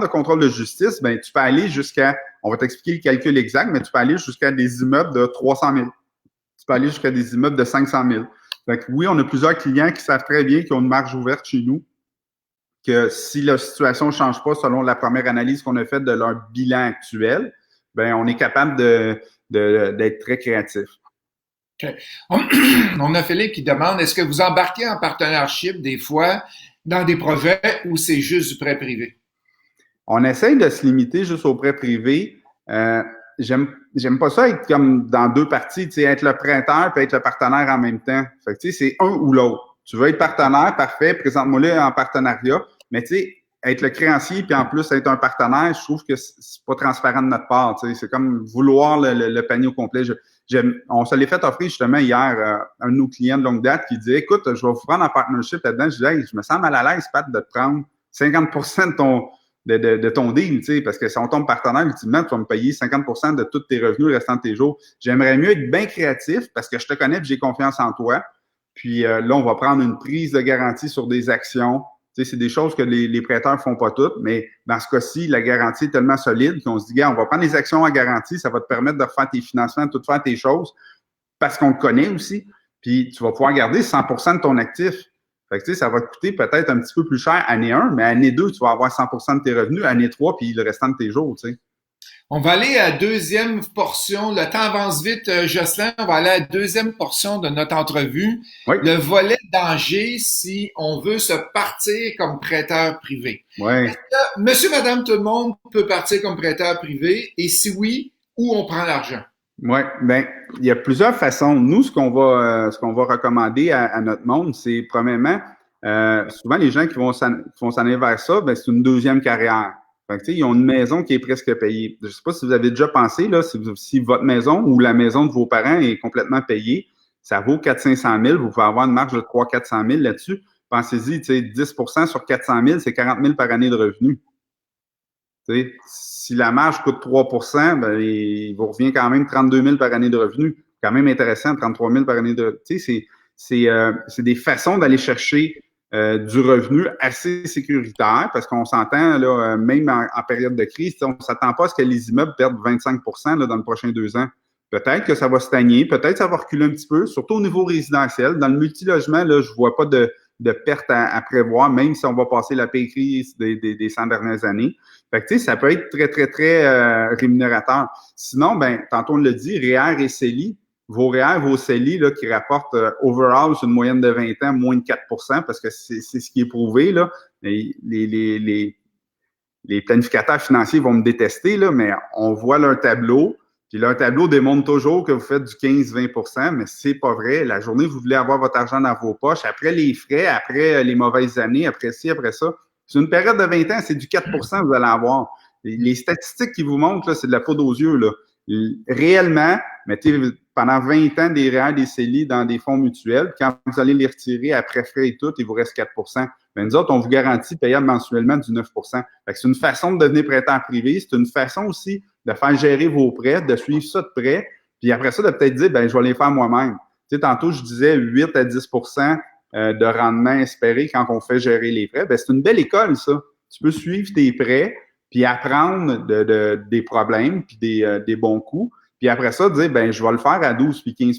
contrôle de justice, ben tu peux aller jusqu'à, on va t'expliquer le calcul exact, mais tu peux aller jusqu'à des immeubles de 300 000. Tu peux aller jusqu'à des immeubles de 500 000. Fait que oui, on a plusieurs clients qui savent très bien qu'ils ont une marge ouverte chez nous, que si la situation ne change pas selon la première analyse qu'on a faite de leur bilan actuel, ben on est capable d'être très créatif. Okay. On a Philippe qui demande, est-ce que vous embarquez en partenariat des fois dans des projets où c'est juste du prêt privé? On essaye de se limiter juste au prêt privé. J'aime pas ça être comme dans 2 parties, tu sais, être le prêteur puis être le partenaire en même temps. Fait que tu sais, c'est un ou l'autre. Tu veux être partenaire, parfait, présente-moi-le en partenariat, mais tu sais, être le créancier puis en plus être un partenaire, je trouve que c'est pas transparent de notre part. Tu sais, c'est comme vouloir le panier au complet. On se l'est fait offrir justement hier un de nos clients de longue date qui dit, écoute, je vais vous prendre en partnership là-dedans. Je dis, hey, je me sens mal à l'aise, Pat, de te prendre 50% de ton deal, tu sais, parce que si on tombe partenaire, ultimement, tu vas me payer 50% de tous tes revenus restant de tes jours. J'aimerais mieux être bien créatif parce que je te connais et j'ai confiance en toi. Puis là, on va prendre une prise de garantie sur des actions. Tu sais, c'est des choses que les prêteurs font pas toutes, mais dans ce cas-ci, la garantie est tellement solide qu'on se dit, gars, on va prendre les actions à garantie, ça va te permettre de refaire tes financements, de tout faire tes choses. parce qu'on le connaît aussi. Puis tu vas pouvoir garder 100% de ton actif. Fait que, tu sais, ça va te coûter peut-être un petit peu plus cher année 1, mais année 2, tu vas avoir 100% de tes revenus, année 3, puis le restant de tes jours, tu sais. On va aller à la deuxième portion. Le temps avance vite, Jocelyn. On va aller à la deuxième portion de notre entrevue. Oui. Le volet danger si on veut se partir comme prêteur privé. Oui. Monsieur, madame, tout le monde peut partir comme prêteur privé. Et si oui, où on prend l'argent? Oui, bien, il y a plusieurs façons. Nous, ce qu'on va recommander à notre monde, c'est premièrement, souvent les gens qui vont s'en aller vers ça, ben, c'est une deuxième carrière. Fait que, ils ont une maison qui est presque payée. Je ne sais pas si vous avez déjà pensé, là, si votre maison ou la maison de vos parents est complètement payée, ça vaut 400-500 000, vous pouvez avoir une marge de 300-400 000 là-dessus. Pensez-y, 10% sur 400 000, c'est 40 000 par année de revenus. T'sais, si la marge coûte 3 ben, il vous revient quand même 32 000 par année de revenus. Quand même intéressant, 33 000 par année de revenus. C'est des façons d'aller chercher du revenu assez sécuritaire parce qu'on s'entend, là, même en période de crise, on ne s'attend pas à ce que les immeubles perdent 25 là, dans les prochains 2 ans. Peut-être que ça va stagner, peut-être que ça va reculer un petit peu, surtout au niveau résidentiel. Dans le multilogement, là, je ne vois pas de perte à prévoir, même si on va passer la pire crise des 100 dernières années. Fait que, tu sais, ça peut être très, très, très rémunérateur. Sinon, ben, tantôt on l'a dit, REER et CELI, vos REER, vos CELI, là, qui rapportent overall sur une moyenne de 20 ans, moins de 4 parce que c'est ce qui est prouvé, là. Les planificateurs financiers vont me détester, là, mais on voit leur tableau, puis leur tableau démontre toujours que vous faites du 15-20 mais c'est pas vrai. La journée, vous voulez avoir votre argent dans vos poches, après les frais, après les mauvaises années, après ci, après ça. Sur une période de 20 ans, c'est du 4 que vous allez avoir. Les statistiques qui vous montrent, là, c'est de la poudre aux yeux, là. Réellement, mettez pendant 20 ans des REER, des CELI dans des fonds mutuels. Quand vous allez les retirer après frais et tout, il vous reste 4 Mais nous autres, on vous garantit payable mensuellement du 9 Fait que c'est une façon de devenir prêteur privé. C'est une façon aussi de faire gérer vos prêts, de suivre ça de près. Puis après ça, de peut-être dire, ben je vais les faire moi-même. Tu sais, tantôt, je disais 8 à 10 de rendement espéré quand on fait gérer les prêts. Ben c'est une belle école, ça. Tu peux suivre tes prêts, puis apprendre des problèmes, puis des bons coups. Puis après ça, dire, ben je vais le faire à 12 puis 15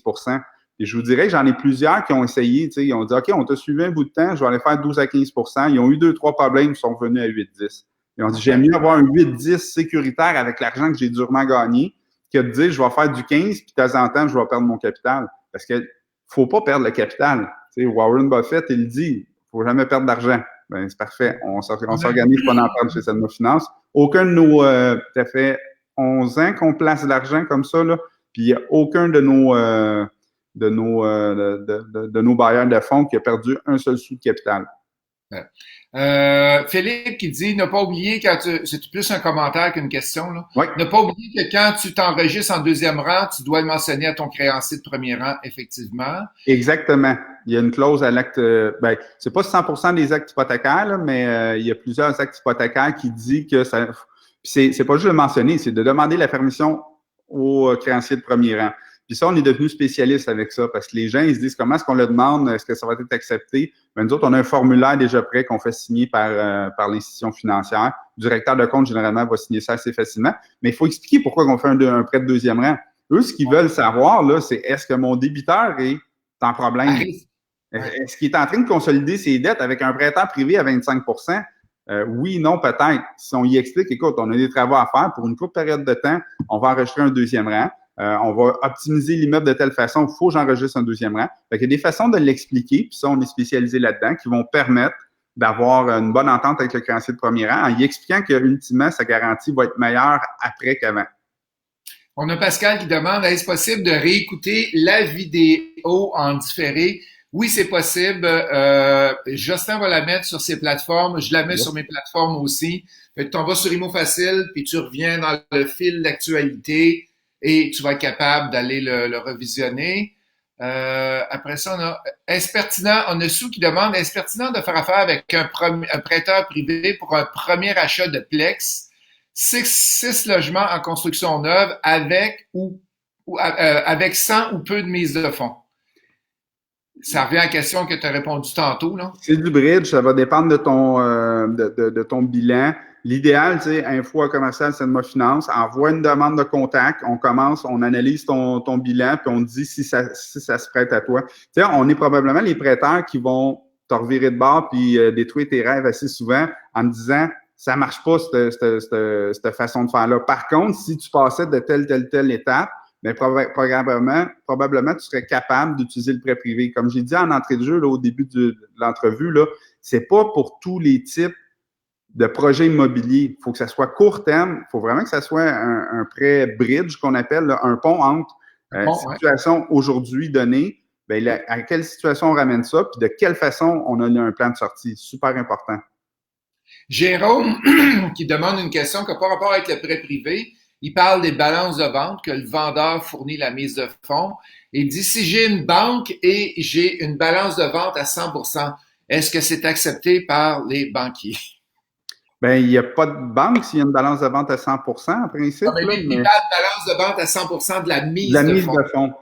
Et je vous dirais que j'en ai plusieurs qui ont essayé, tu sais, ils ont dit, OK, on t'a suivi un bout de temps, je vais aller faire 12 à 15 Ils ont eu 2-3 problèmes, ils sont revenus à 8-10. Ils ont dit, j'aime mieux avoir un 8-10 sécuritaire avec l'argent que j'ai durement gagné que de dire, je vais faire du 15 puis de temps en temps, je vais perdre mon capital. Parce que faut pas perdre le capital. Tu sais, Warren Buffett, il dit, faut jamais perdre d'argent. Ben, c'est parfait. On s'organise pour en perdre chez Selma Finance. Aucun de nos, ça fait 11 ans qu'on place de l'argent comme ça, là. Puis il n'y a aucun de nos bailleurs de fonds qui a perdu un seul sou de capital. Philippe qui dit ne pas oublier c'est plus un commentaire qu'une question là. Oui. Ne pas oublier que quand tu t'enregistres en deuxième rang, tu dois le mentionner à ton créancier de premier rang, effectivement. Exactement. Il y a une clause à l'acte. Ben, c'est pas 100% des actes hypothécaires, là, mais il y a plusieurs actes hypothécaires qui disent que ça. C'est pas juste le mentionner, c'est de demander la permission au créancier de premier rang. Puis ça, on est devenu spécialiste avec ça parce que les gens, ils se disent comment est-ce qu'on le demande, est-ce que ça va être accepté? Ben, nous autres, on a un formulaire déjà prêt qu'on fait signer par l'institution financière. Le directeur de compte, généralement, va signer ça assez facilement. Mais il faut expliquer pourquoi on fait un prêt de deuxième rang. Eux, ce qu'ils veulent savoir, là, c'est est-ce que mon débiteur est en problème? Est-ce qu'il est en train de consolider ses dettes avec un prêteur privé à 25 oui, non, peut-être. Si on y explique, écoute, on a des travaux à faire pour une courte période de temps, on va enregistrer un deuxième rang. On va optimiser l'immeuble de telle façon, il faut que j'enregistre un deuxième rang. Fait qu'il y a des façons de l'expliquer, puis ça, on est spécialisé là-dedans, qui vont permettre d'avoir une bonne entente avec le créancier de premier rang en y expliquant que ultimement, sa garantie va être meilleure après qu'avant. On a Pascal qui demande, est-ce possible de réécouter la vidéo en différé? Oui, c'est possible. Justin va la mettre sur ses plateformes. Je la mets sur mes plateformes aussi. Fait que tu vas sur Imo Facile, puis tu reviens dans le fil d'actualité et tu vas être capable d'aller le revisionner. Après ça, est-ce pertinent? On a Sou qui demande, est-ce pertinent de faire affaire avec un prêteur privé pour un premier achat de Plex? 6 logements en construction neuve avec avec 100 ou peu de mise de fonds. Ça revient à la question que tu as répondu tantôt, là. C'est du bridge, ça va dépendre de ton bilan. l'idéal, tu sais, info à commercial Senma Finance, envoie une demande de contact, on commence, on analyse ton bilan, puis on te dit si ça se prête à toi. Tu sais, on est probablement les prêteurs qui vont te revirer de bord puis détruire tes rêves assez souvent en te disant ça marche pas cette façon de faire-là. Par contre, si tu passais de telle étape, bien, probablement, tu serais capable d'utiliser le prêt privé. Comme j'ai dit en entrée de jeu là, au début de l'entrevue, là, c'est pas pour tous les types de projets immobiliers. Il faut que ça soit court terme. Il faut vraiment que ça soit un prêt bridge qu'on appelle, là, un pont entre situation aujourd'hui donnée. Bien, à quelle situation on ramène ça, puis de quelle façon on a un plan de sortie. Super important. Jérôme, qui demande une question qui n'a pas rapport avec le prêt privé, il parle des balances de vente que le vendeur fournit la mise de fonds. Il dit, si j'ai une banque et j'ai une balance de vente à 100%, est-ce que c'est accepté par les banquiers? Bien, il n'y a pas de banque s'il y a une balance de vente à 100% en principe. Non, mais lui, il parle de balance de vente à 100% de la mise de fonds.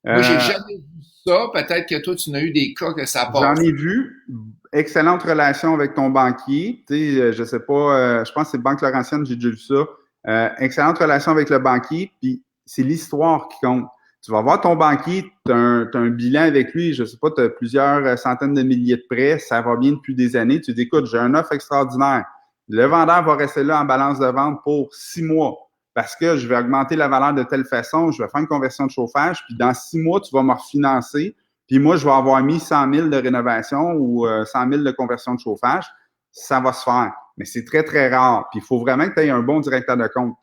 Moi, j'ai jamais vu ça. Peut-être que toi, tu n'as eu des cas que ça passe. J'en ai vu. Excellente relation avec ton banquier. Tu sais, je sais pas, je pense que c'est Banque Laurentienne, j'ai déjà vu ça. Excellente relation avec le banquier, puis c'est l'histoire qui compte. Tu vas voir ton banquier, tu as un bilan avec lui, je sais pas, tu as plusieurs centaines de milliers de prêts, ça va bien depuis des années. Tu dis, écoute, j'ai un offre extraordinaire. Le vendeur va rester là en balance de vente pour 6 mois parce que je vais augmenter la valeur de telle façon, je vais faire une conversion de chauffage, puis dans 6 mois, tu vas me refinancer. Puis moi, je vais avoir mis 100 000 de rénovation ou 100 000 de conversion de chauffage. Ça va se faire. Mais c'est très, très rare. Puis il faut vraiment que tu aies un bon directeur de compte.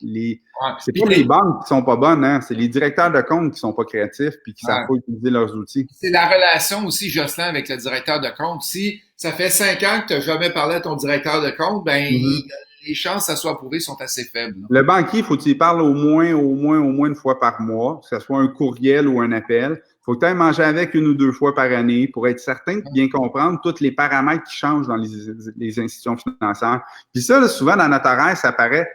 C'est pas les banques qui sont pas bonnes, hein. C'est les directeurs de compte qui sont pas créatifs puis qui savent pas utiliser leurs outils. C'est la relation aussi, Jocelyn, avec le directeur de compte. Si ça fait 5 ans que tu n'as jamais parlé à ton directeur de compte, ben les chances que ça soit approuvé sont assez faibles. Le banquier, il faut que tu y parles au moins une fois par mois, que ce soit un courriel ou un appel. Il faut que tu ailles manger avec une ou deux fois par année pour être certain de bien comprendre tous les paramètres qui changent dans les institutions financières. Puis ça, là, souvent, dans notre horaire, ça paraît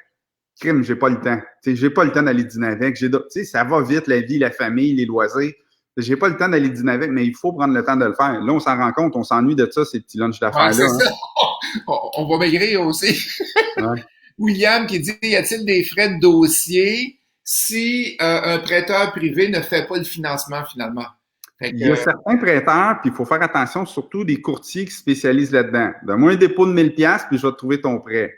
crime, j'ai pas le temps. J'ai pas le temps d'aller dîner avec. Ça va vite, la vie, la famille, les loisirs. J'ai pas le temps d'aller dîner avec, mais il faut prendre le temps de le faire. Là, on s'en rend compte, on s'ennuie de ça, ces petits lunchs d'affaires-là. C'est ça. On va maigrir aussi. Ouais. William qui dit, y a-t-il des frais de dossier si un prêteur privé ne fait pas le financement finalement? Il y a certains prêteurs, puis il faut faire attention, surtout des courtiers qui spécialisent là-dedans. Donne-moi un dépôt de 1000$, puis je vais te trouver ton prêt.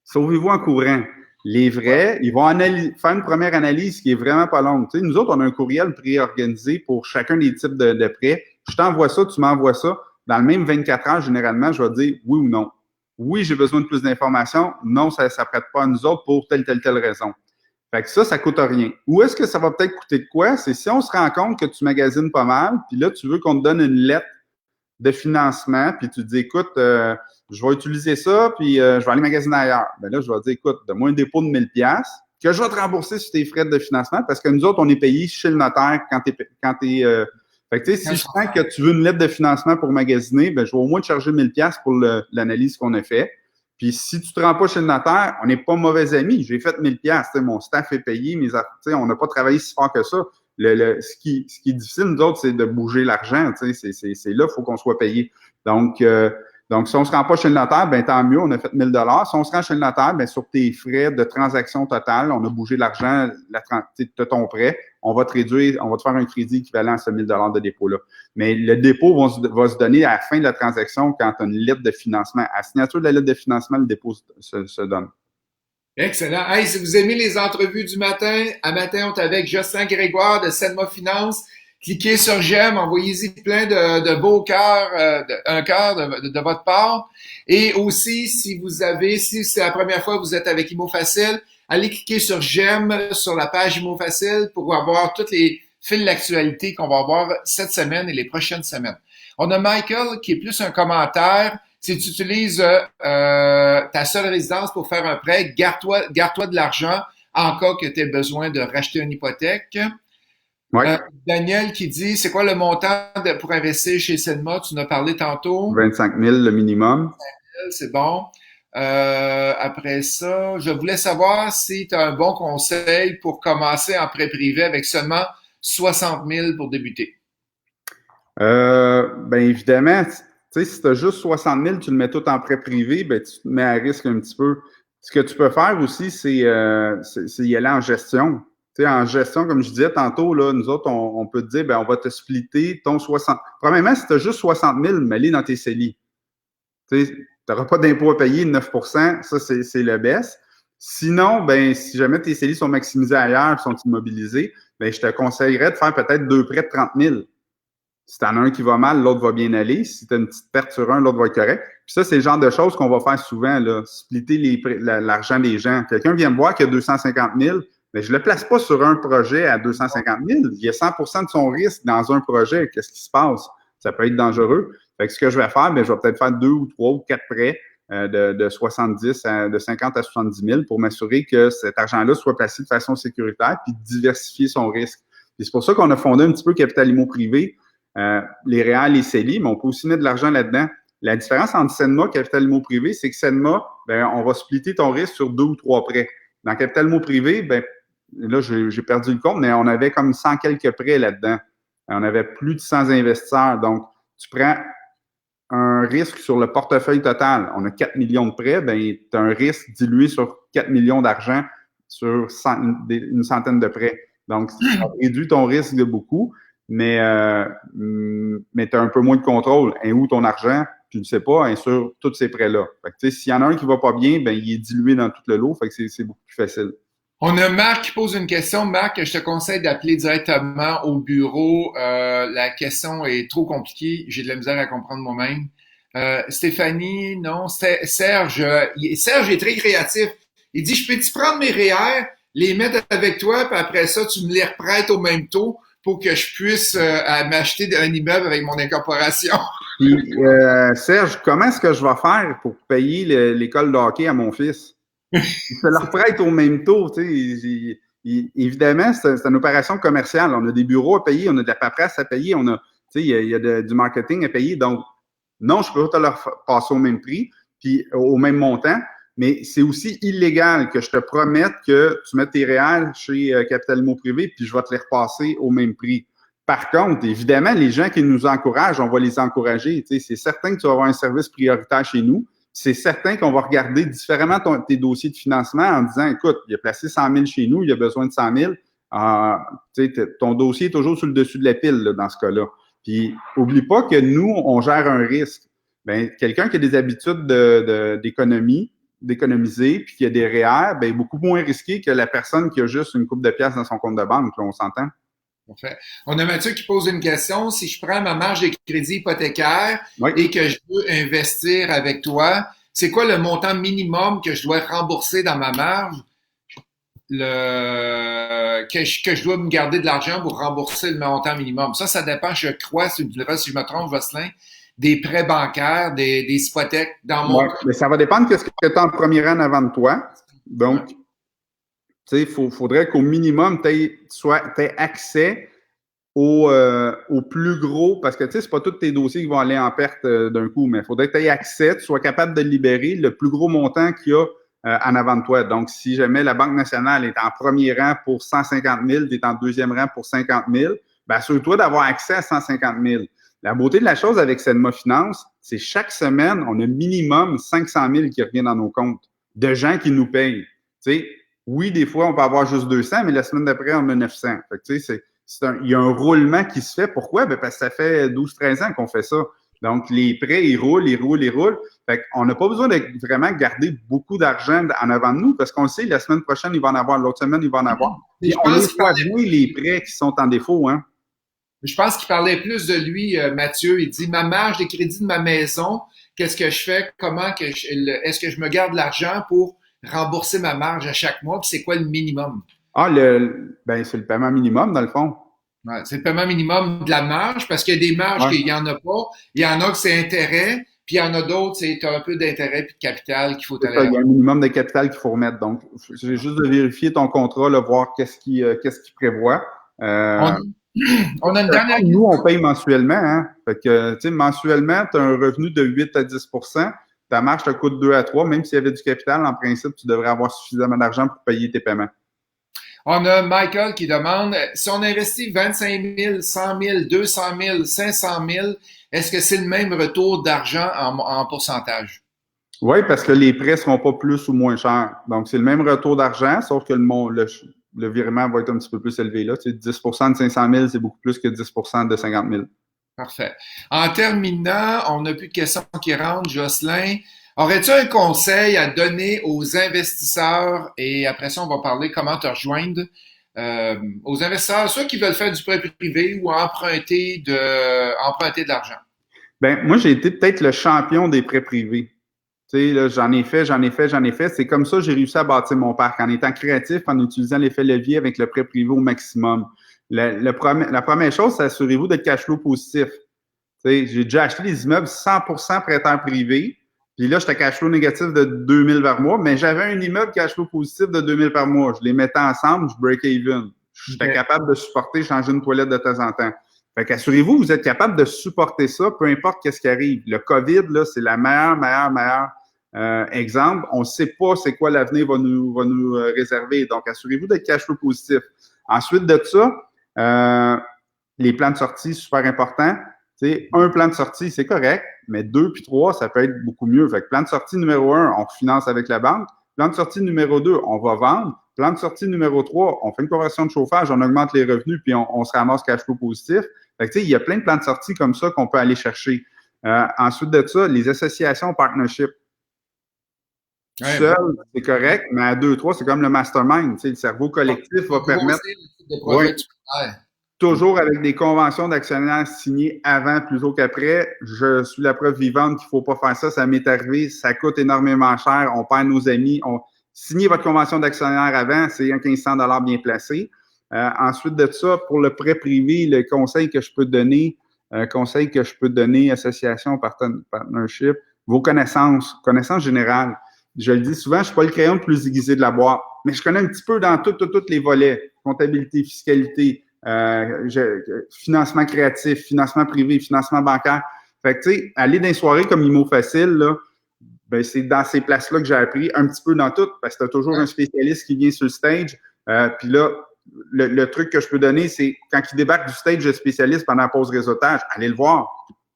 Sauvez-vous en courant. Les vrais, ils vont faire une première analyse qui est vraiment pas longue. Tu sais, nous autres, on a un courriel préorganisé pour chacun des types de prêts. Je t'envoie ça, tu m'envoies ça. Dans le même 24 heures, généralement, je vais te dire oui ou non. Oui, j'ai besoin de plus d'informations. Non, ça ne prête pas à nous autres pour telle raison. Fait que ça coûte rien. Où est-ce que ça va peut-être coûter de quoi? C'est si on se rend compte que tu magasines pas mal, puis là, tu veux qu'on te donne une lettre de financement, puis tu te dis, écoute, je vais utiliser ça, puis je vais aller magasiner ailleurs. Ben là, je vais te dire, écoute, donne-moi un dépôt de 1000$ que je vais te rembourser sur tes frais de financement parce que nous autres, on est payé chez le notaire quand t'es fait que, tu sais, si je sens que tu veux une lettre de financement pour magasiner, ben, je vais au moins te charger 1000$ pour l'analyse qu'on a fait. Puis si tu te rends pas chez le notaire, on n'est pas mauvais amis. J'ai fait 1000$, mon staff est payé, on n'a pas travaillé si fort que ça. Ce qui est difficile, nous autres, c'est de bouger l'argent. C'est là qu'il faut qu'on soit payé. Donc, si on ne se rend pas chez le notaire, ben tant mieux, on a fait 1000$. Si on se rend chez le notaire, ben sur tes frais de transaction totale, on a bougé l'argent de ton prêt, on va te réduire, on va te faire un crédit équivalent à ce 1000$ de dépôt-là. Mais le dépôt va se donner à la fin de la transaction quand tu as une lettre de financement. À la signature de la lettre de financement, le dépôt se donne. Excellent. Hey, si vous aimez les entrevues du matin, à matin, on est avec Jocelyn Grégoire de Senma Finance. Cliquez sur j'aime, envoyez-y plein de beaux cœurs, un cœur de votre part. Et aussi, si c'est la première fois que vous êtes avec Imo Facile, allez cliquer sur j'aime sur la page Imo Facile pour avoir tous les fils d'actualité qu'on va avoir cette semaine et les prochaines semaines. On a Michael qui est plus un commentaire. Si tu utilises ta seule résidence pour faire un prêt, garde-toi de l'argent en cas que tu aies besoin de racheter une hypothèque. Ouais. Daniel qui dit, c'est quoi le montant pour investir chez Senma? Tu en as parlé tantôt. 25 000 le minimum. 25 000, c'est bon. Après ça, je voulais savoir si tu as un bon conseil pour commencer en prêt privé avec seulement 60 000 pour débuter. Ben évidemment, tu sais, si tu as juste 60 000, tu le mets tout en prêt privé, ben tu te mets à risque un petit peu. Ce que tu peux faire aussi, c'est y aller en gestion. Tu sais, en gestion, comme je disais tantôt, là, nous autres, on peut te dire, ben, on va te splitter ton 60. Premièrement, si tu as juste 60 000, mets-les dans tes CELI. Tu sais, n'auras pas d'impôt à payer, 9 ça, c'est le baisse. Sinon, ben, si jamais tes CELI sont maximisés ailleurs, sont immobilisés, ben, je te conseillerais de faire peut-être 2 prêts de 30 000. Si tu en as un qui va mal, l'autre va bien aller. Si tu as une petite perte sur un, l'autre va être correct. Puis ça, c'est le genre de choses qu'on va faire souvent, là, splitter l'argent des gens. Quelqu'un vient me voir qui a 250 000, mais je ne le place pas sur un projet à 250 000. Il y a 100 de son risque dans un projet. Qu'est-ce qui se passe? Ça peut être dangereux. Fait que ce que je vais faire, ben, je vais peut-être faire 2 ou 3 ou 4 prêts de 70 de 50 à 70 000 pour m'assurer que cet argent-là soit placé de façon sécuritaire puis diversifier son risque. Puis c'est pour ça qu'on a fondé un petit peu Capital Immo Privé, les REER, les CELI, mais on peut aussi mettre de l'argent là-dedans. La différence entre Senma et Capital Immo Privé, c'est que Senma, ben, on va splitter ton risque sur 2 ou 3 prêts. Dans Capital Immo Privé, ben, là, j'ai perdu le compte, mais on avait comme 100 quelques prêts là-dedans. On avait plus de 100 investisseurs. Donc, tu prends un risque sur le portefeuille total. On a 4 millions de prêts, ben, tu as un risque dilué sur 4 millions d'argent sur une centaine de prêts. Donc, ça réduit ton risque de beaucoup, mais tu as un peu moins de contrôle. Et où ton argent, tu ne le sais pas, et sur tous ces prêts-là. Fait que, s'il y en a un qui ne va pas bien, ben, il est dilué dans tout le lot, fait que c'est beaucoup plus facile. On a Marc qui pose une question. Marc, je te conseille d'appeler directement au bureau. La question est trop compliquée. J'ai de la misère à comprendre moi-même. Stéphanie, non. Serge, Serge est très créatif. Il dit, je peux-tu prendre mes REER, les mettre avec toi, puis après ça, tu me les reprêtes au même taux pour que je puisse m'acheter un immeuble avec mon incorporation. Puis, Serge, comment est-ce que je vais faire pour payer l'école de hockey à mon fils? Il se leur prête au même taux. Tu sais, évidemment, c'est une opération commerciale. On a des bureaux à payer, on a de la paperasse à payer, on a, tu sais, il y a du marketing à payer. Donc, non, je ne peux pas te leur passer au même prix, puis au même montant, mais c'est aussi illégal que je te promette que tu mets tes REER chez Capital Immo Privé, puis je vais te les repasser au même prix. Par contre, évidemment, les gens qui nous encouragent, on va les encourager. Tu sais, c'est certain que tu vas avoir un service prioritaire chez nous. C'est certain qu'on va regarder différemment tes dossiers de financement en disant, écoute, il a placé 100 000 chez nous, il a besoin de 100 000. Ton dossier est toujours sur le dessus de la pile là, dans ce cas-là. Puis, oublie pas que nous, on gère un risque. Ben, quelqu'un qui a des habitudes d'économie, d'économiser, puis qui a des REER, ben, beaucoup moins risqué que la personne qui a juste une coupe de pièces dans son compte de banque, là, on s'entend. Parfait. On a Mathieu qui pose une question. Si je prends ma marge de crédit hypothécaire et que je veux investir avec toi, c'est quoi le montant minimum que je dois rembourser dans ma marge? Que je dois me garder de l'argent pour rembourser le montant minimum. Ça dépend, je crois, si je me trompe, Jocelyn, des prêts bancaires, des hypothèques dans mon cas. Mais ça va dépendre de ce que tu as en premier rang avant de toi. Donc, tu sais, il faudrait qu'au minimum, tu aies accès au plus gros, parce que tu sais, c'est pas tous tes dossiers qui vont aller en perte d'un coup, mais il faudrait que tu aies accès, tu sois capable de libérer le plus gros montant qu'il y a en avant de toi. Donc, si jamais la Banque nationale est en premier rang pour 150 000, tu es en deuxième rang pour 50 000, ben assure-toi d'avoir accès à 150 000. La beauté de la chose avec Senma Finance, c'est chaque semaine, on a minimum 500 000 qui reviennent dans nos comptes de gens qui nous payent. Tu sais, oui, des fois, on peut avoir juste 200, mais la semaine d'après, on a 900. Fait que, tu sais, il y a un roulement qui se fait. Pourquoi? Ben, parce que ça fait 12-13 ans qu'on fait ça. Donc, les prêts, ils roulent, ils roulent, ils roulent. Fait qu'on n'a pas besoin de vraiment garder beaucoup d'argent en avant de nous parce qu'on le sait, la semaine prochaine, il va en avoir, l'autre semaine, il va en avoir. Et on les voit jouer les prêts qui sont en défaut, hein. Je pense qu'il parlait plus de lui, Mathieu. Il dit, ma marge de crédit de ma maison, qu'est-ce que je fais? Est-ce que je me garde l'argent pour rembourser ma marge à chaque mois? Puis c'est quoi le minimum? Ah, c'est le paiement minimum, dans le fond. Ouais, c'est le paiement minimum de la marge, parce qu'il y a des marges qu'il n'y en a pas. Il y en a que c'est intérêt, puis il y en a d'autres, c'est un peu d'intérêt puis de capital qu'il faut Il y a un minimum de capital qu'il faut remettre. Donc, c'est juste de vérifier ton contrat, là, voir qu'est-ce qu'il prévoit. On a une dernière question. Nous, on paye mensuellement. Hein? Fait que, tu sais, mensuellement, tu as un revenu de 8 à 10 ta marge te coûte 2 à 3. Même s'il y avait du capital, en principe, tu devrais avoir suffisamment d'argent pour payer tes paiements. On a Michael qui demande, si on investit 25 000, 100 000, 200 000, 500 000, est-ce que c'est le même retour d'argent en pourcentage? Oui, parce que les prêts ne seront pas plus ou moins chers. Donc, c'est le même retour d'argent, sauf que le virement va être un petit peu plus élevé. Là. Tu sais, 10 de 500 000, c'est beaucoup plus que 10 de 50 000. Parfait. En terminant, on n'a plus de questions qui rentrent. Jocelyn, aurais-tu un conseil à donner aux investisseurs et après ça, on va parler comment te rejoindre aux investisseurs, ceux qui veulent faire du prêt privé ou emprunter de l'argent? Ben, moi, j'ai été peut-être le champion des prêts privés. Tu sais, là, j'en ai fait, j'en ai fait, j'en ai fait. C'est comme ça que j'ai réussi à bâtir mon parc, en étant créatif, en utilisant l'effet levier avec le prêt privé au maximum. La première chose, c'est assurez-vous d'être cash flow positif. Tu sais, j'ai déjà acheté des immeubles 100% prêteurs privés, puis là, j'étais cash flow négatif de 2000 par mois, mais j'avais un immeuble cash flow positif de 2000 par mois. Je les mettais ensemble, je break even. J'étais capable de supporter, changer une toilette de temps en temps. Fait qu'assurez-vous, vous êtes capable de supporter ça, peu importe qu'est-ce qui arrive. Le COVID, là, c'est la meilleure exemple. On ne sait pas c'est quoi l'avenir va nous réserver. Donc, assurez-vous d'être cash flow positif. Ensuite de ça, les plans de sortie, super important. Tu sais, un plan de sortie, c'est correct, mais 2 puis 3, ça peut être beaucoup mieux. Fait que plan de sortie numéro 1, on finance avec la banque. Plan de sortie numéro 2, on va vendre. Plan de sortie numéro 3, on fait une conversion de chauffage, on augmente les revenus, puis on se ramasse cash flow positif. Fait que, tu sais, il y a plein de plans de sortie comme ça qu'on peut aller chercher. Ensuite de ça, les associations partnership. Ouais, Seul, c'est correct, mais à 2, 3, c'est comme le mastermind. Tu sais, le cerveau collectif va permettre. Oui, toujours avec des conventions d'actionnaires signées avant plutôt qu'après. Je suis la preuve vivante qu'il ne faut pas faire ça. Ça m'est arrivé. Ça coûte énormément cher. On perd nos amis. Signez votre convention d'actionnaire avant, c'est un 1500 $ bien placé. Ensuite de ça, pour le prêt privé, le conseil que je peux donner, association, partnership, vos connaissances générales. Je le dis souvent, je ne suis pas le crayon le plus aiguisé de la boîte, mais je connais un petit peu dans tous les volets, comptabilité, fiscalité, financement créatif, financement privé, financement bancaire. Fait que, tu sais, aller dans les soirées comme IMO Facile, là, ben, c'est dans ces places-là que j'ai appris un petit peu dans tout, parce que tu as toujours un spécialiste qui vient sur le stage. Puis là, le truc que je peux donner, c'est quand il débarque du stage de spécialiste pendant la pause réseautage, allez le voir.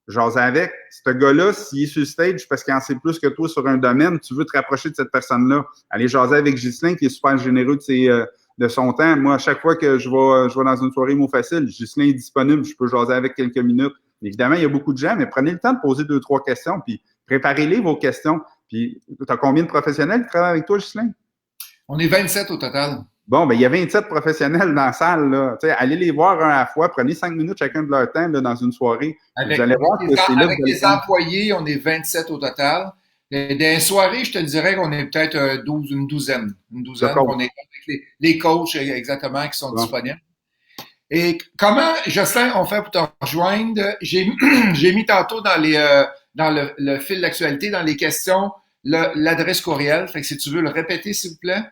Jaser avec. Ce gars-là, s'il est sur le stage parce qu'il en sait plus que toi sur un domaine, tu veux te rapprocher de cette personne-là. Allez jaser avec Ghislain, qui est super généreux de son temps. Moi, à chaque fois que je vais dans une soirée mot facile, Ghislain est disponible, je peux jaser avec quelques minutes. Évidemment, il y a beaucoup de gens, mais prenez le temps de poser 2-3 questions, puis préparez-les vos questions. Puis, tu as combien de professionnels qui travaillent avec toi, Ghislain? On est 27 au total. Bon, ben il y a 27 professionnels dans la salle. Là. Allez les voir un à la fois. Prenez 5 minutes chacun de leur temps là, dans une soirée. Vous allez voir que c'est là. Avec les employés, on est 27 au total. Dans les soirées, je te dirais qu'on est peut-être une douzaine. Une douzaine. On est avec les coachs exactement qui sont disponibles. Et comment, Jocelyn, on fait pour te rejoindre? J'ai mis tantôt dans le fil d'actualité, dans les questions, l'adresse courriel. Fait que si tu veux le répéter, s'il vous plaît.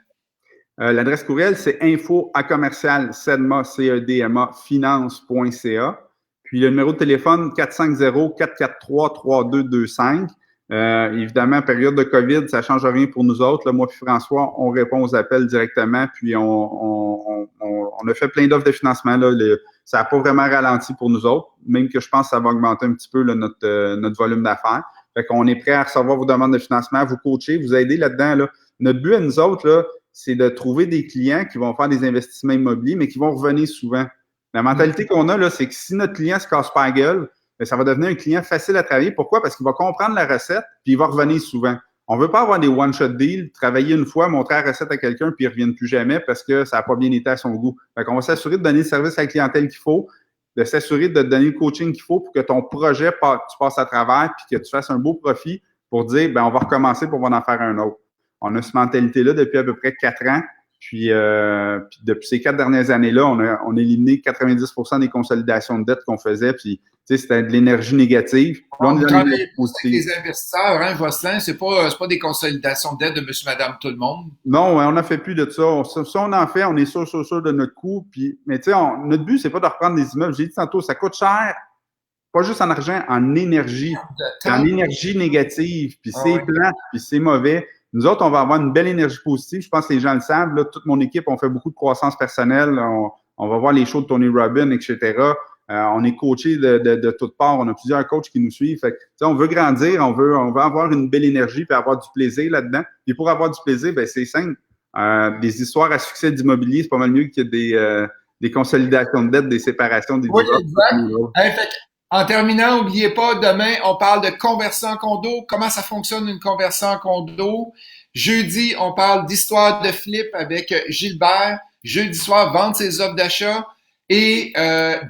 L'adresse courriel, c'est info@cedma, finance.ca. Puis le numéro de téléphone, 450-443-3225. Évidemment, période de COVID, ça ne change rien pour nous autres. Là, moi puis François, on répond aux appels directement. Puis on a fait plein d'offres de financement. Là. Ça n'a pas vraiment ralenti pour nous autres, même que je pense que ça va augmenter un petit peu là, notre volume d'affaires. Fait qu'on est prêt à recevoir vos demandes de financement, vous coacher, vous aider là-dedans. Là. Notre but à nous autres, là, c'est de trouver des clients qui vont faire des investissements immobiliers, mais qui vont revenir souvent. La mentalité qu'on a, là, c'est que si notre client se casse pas la gueule, bien, ça va devenir un client facile à travailler. Pourquoi? Parce qu'il va comprendre la recette, puis il va revenir souvent. On veut pas avoir des one-shot deals, travailler une fois, montrer la recette à quelqu'un, puis il ne revienne plus jamais parce que ça n'a pas bien été à son goût. Fait qu'on va s'assurer de donner le service à la clientèle qu'il faut, de s'assurer de te donner le coaching qu'il faut pour que ton projet, tu passes à travers, puis que tu fasses un beau profit pour dire, ben on va recommencer pour en faire un autre. On a cette mentalité-là depuis à peu près 4 ans. Puis depuis ces 4 dernières années-là, on a éliminé 90% des consolidations de dette qu'on faisait. Puis, tu sais, c'était de l'énergie négative. Là, on est dans les investisseurs, hein, Jocelyn, c'est pas des consolidations de dette de monsieur, madame, tout le monde. Non, on n'a fait plus de ça. Ça, on en fait, on est sûr de notre coût. Puis, mais tu sais, notre but, c'est pas de reprendre des immeubles. J'ai dit tantôt, ça coûte cher. Pas juste en argent, en énergie. En énergie négative. Puis c'est plate, puis c'est mauvais. Nous autres, on va avoir une belle énergie positive. Je pense que les gens le savent. Là, toute mon équipe, on fait beaucoup de croissance personnelle. On va voir les shows de Tony Robbins, etc. On est coaché de toutes parts. On a plusieurs coachs qui nous suivent. Fait que, on veut grandir, on veut avoir une belle énergie puis avoir du plaisir là-dedans. Puis pour avoir du plaisir, ben c'est simple. Des histoires à succès d'immobilier, c'est pas mal mieux que des consolidations de dettes, des séparations, des Oui, divorces. exact. En terminant, n'oubliez pas, demain, on parle de conversion en condo, comment ça fonctionne une conversion en condo. Jeudi, on parle d'histoire de flip avec Gilbert. Jeudi soir, vendre ses offres d'achat. Et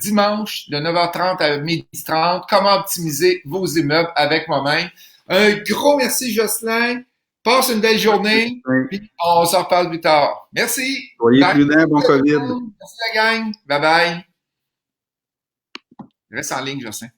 dimanche, de 9h30 à 12h30, comment optimiser vos immeubles avec moi-même. Un gros merci, Jocelyn. Passe une belle journée. Puis on s'en reparle plus tard. Merci. Soyez prudents, bon COVID. Merci la gang. Bye bye. Reste en ligne, Jocelyn.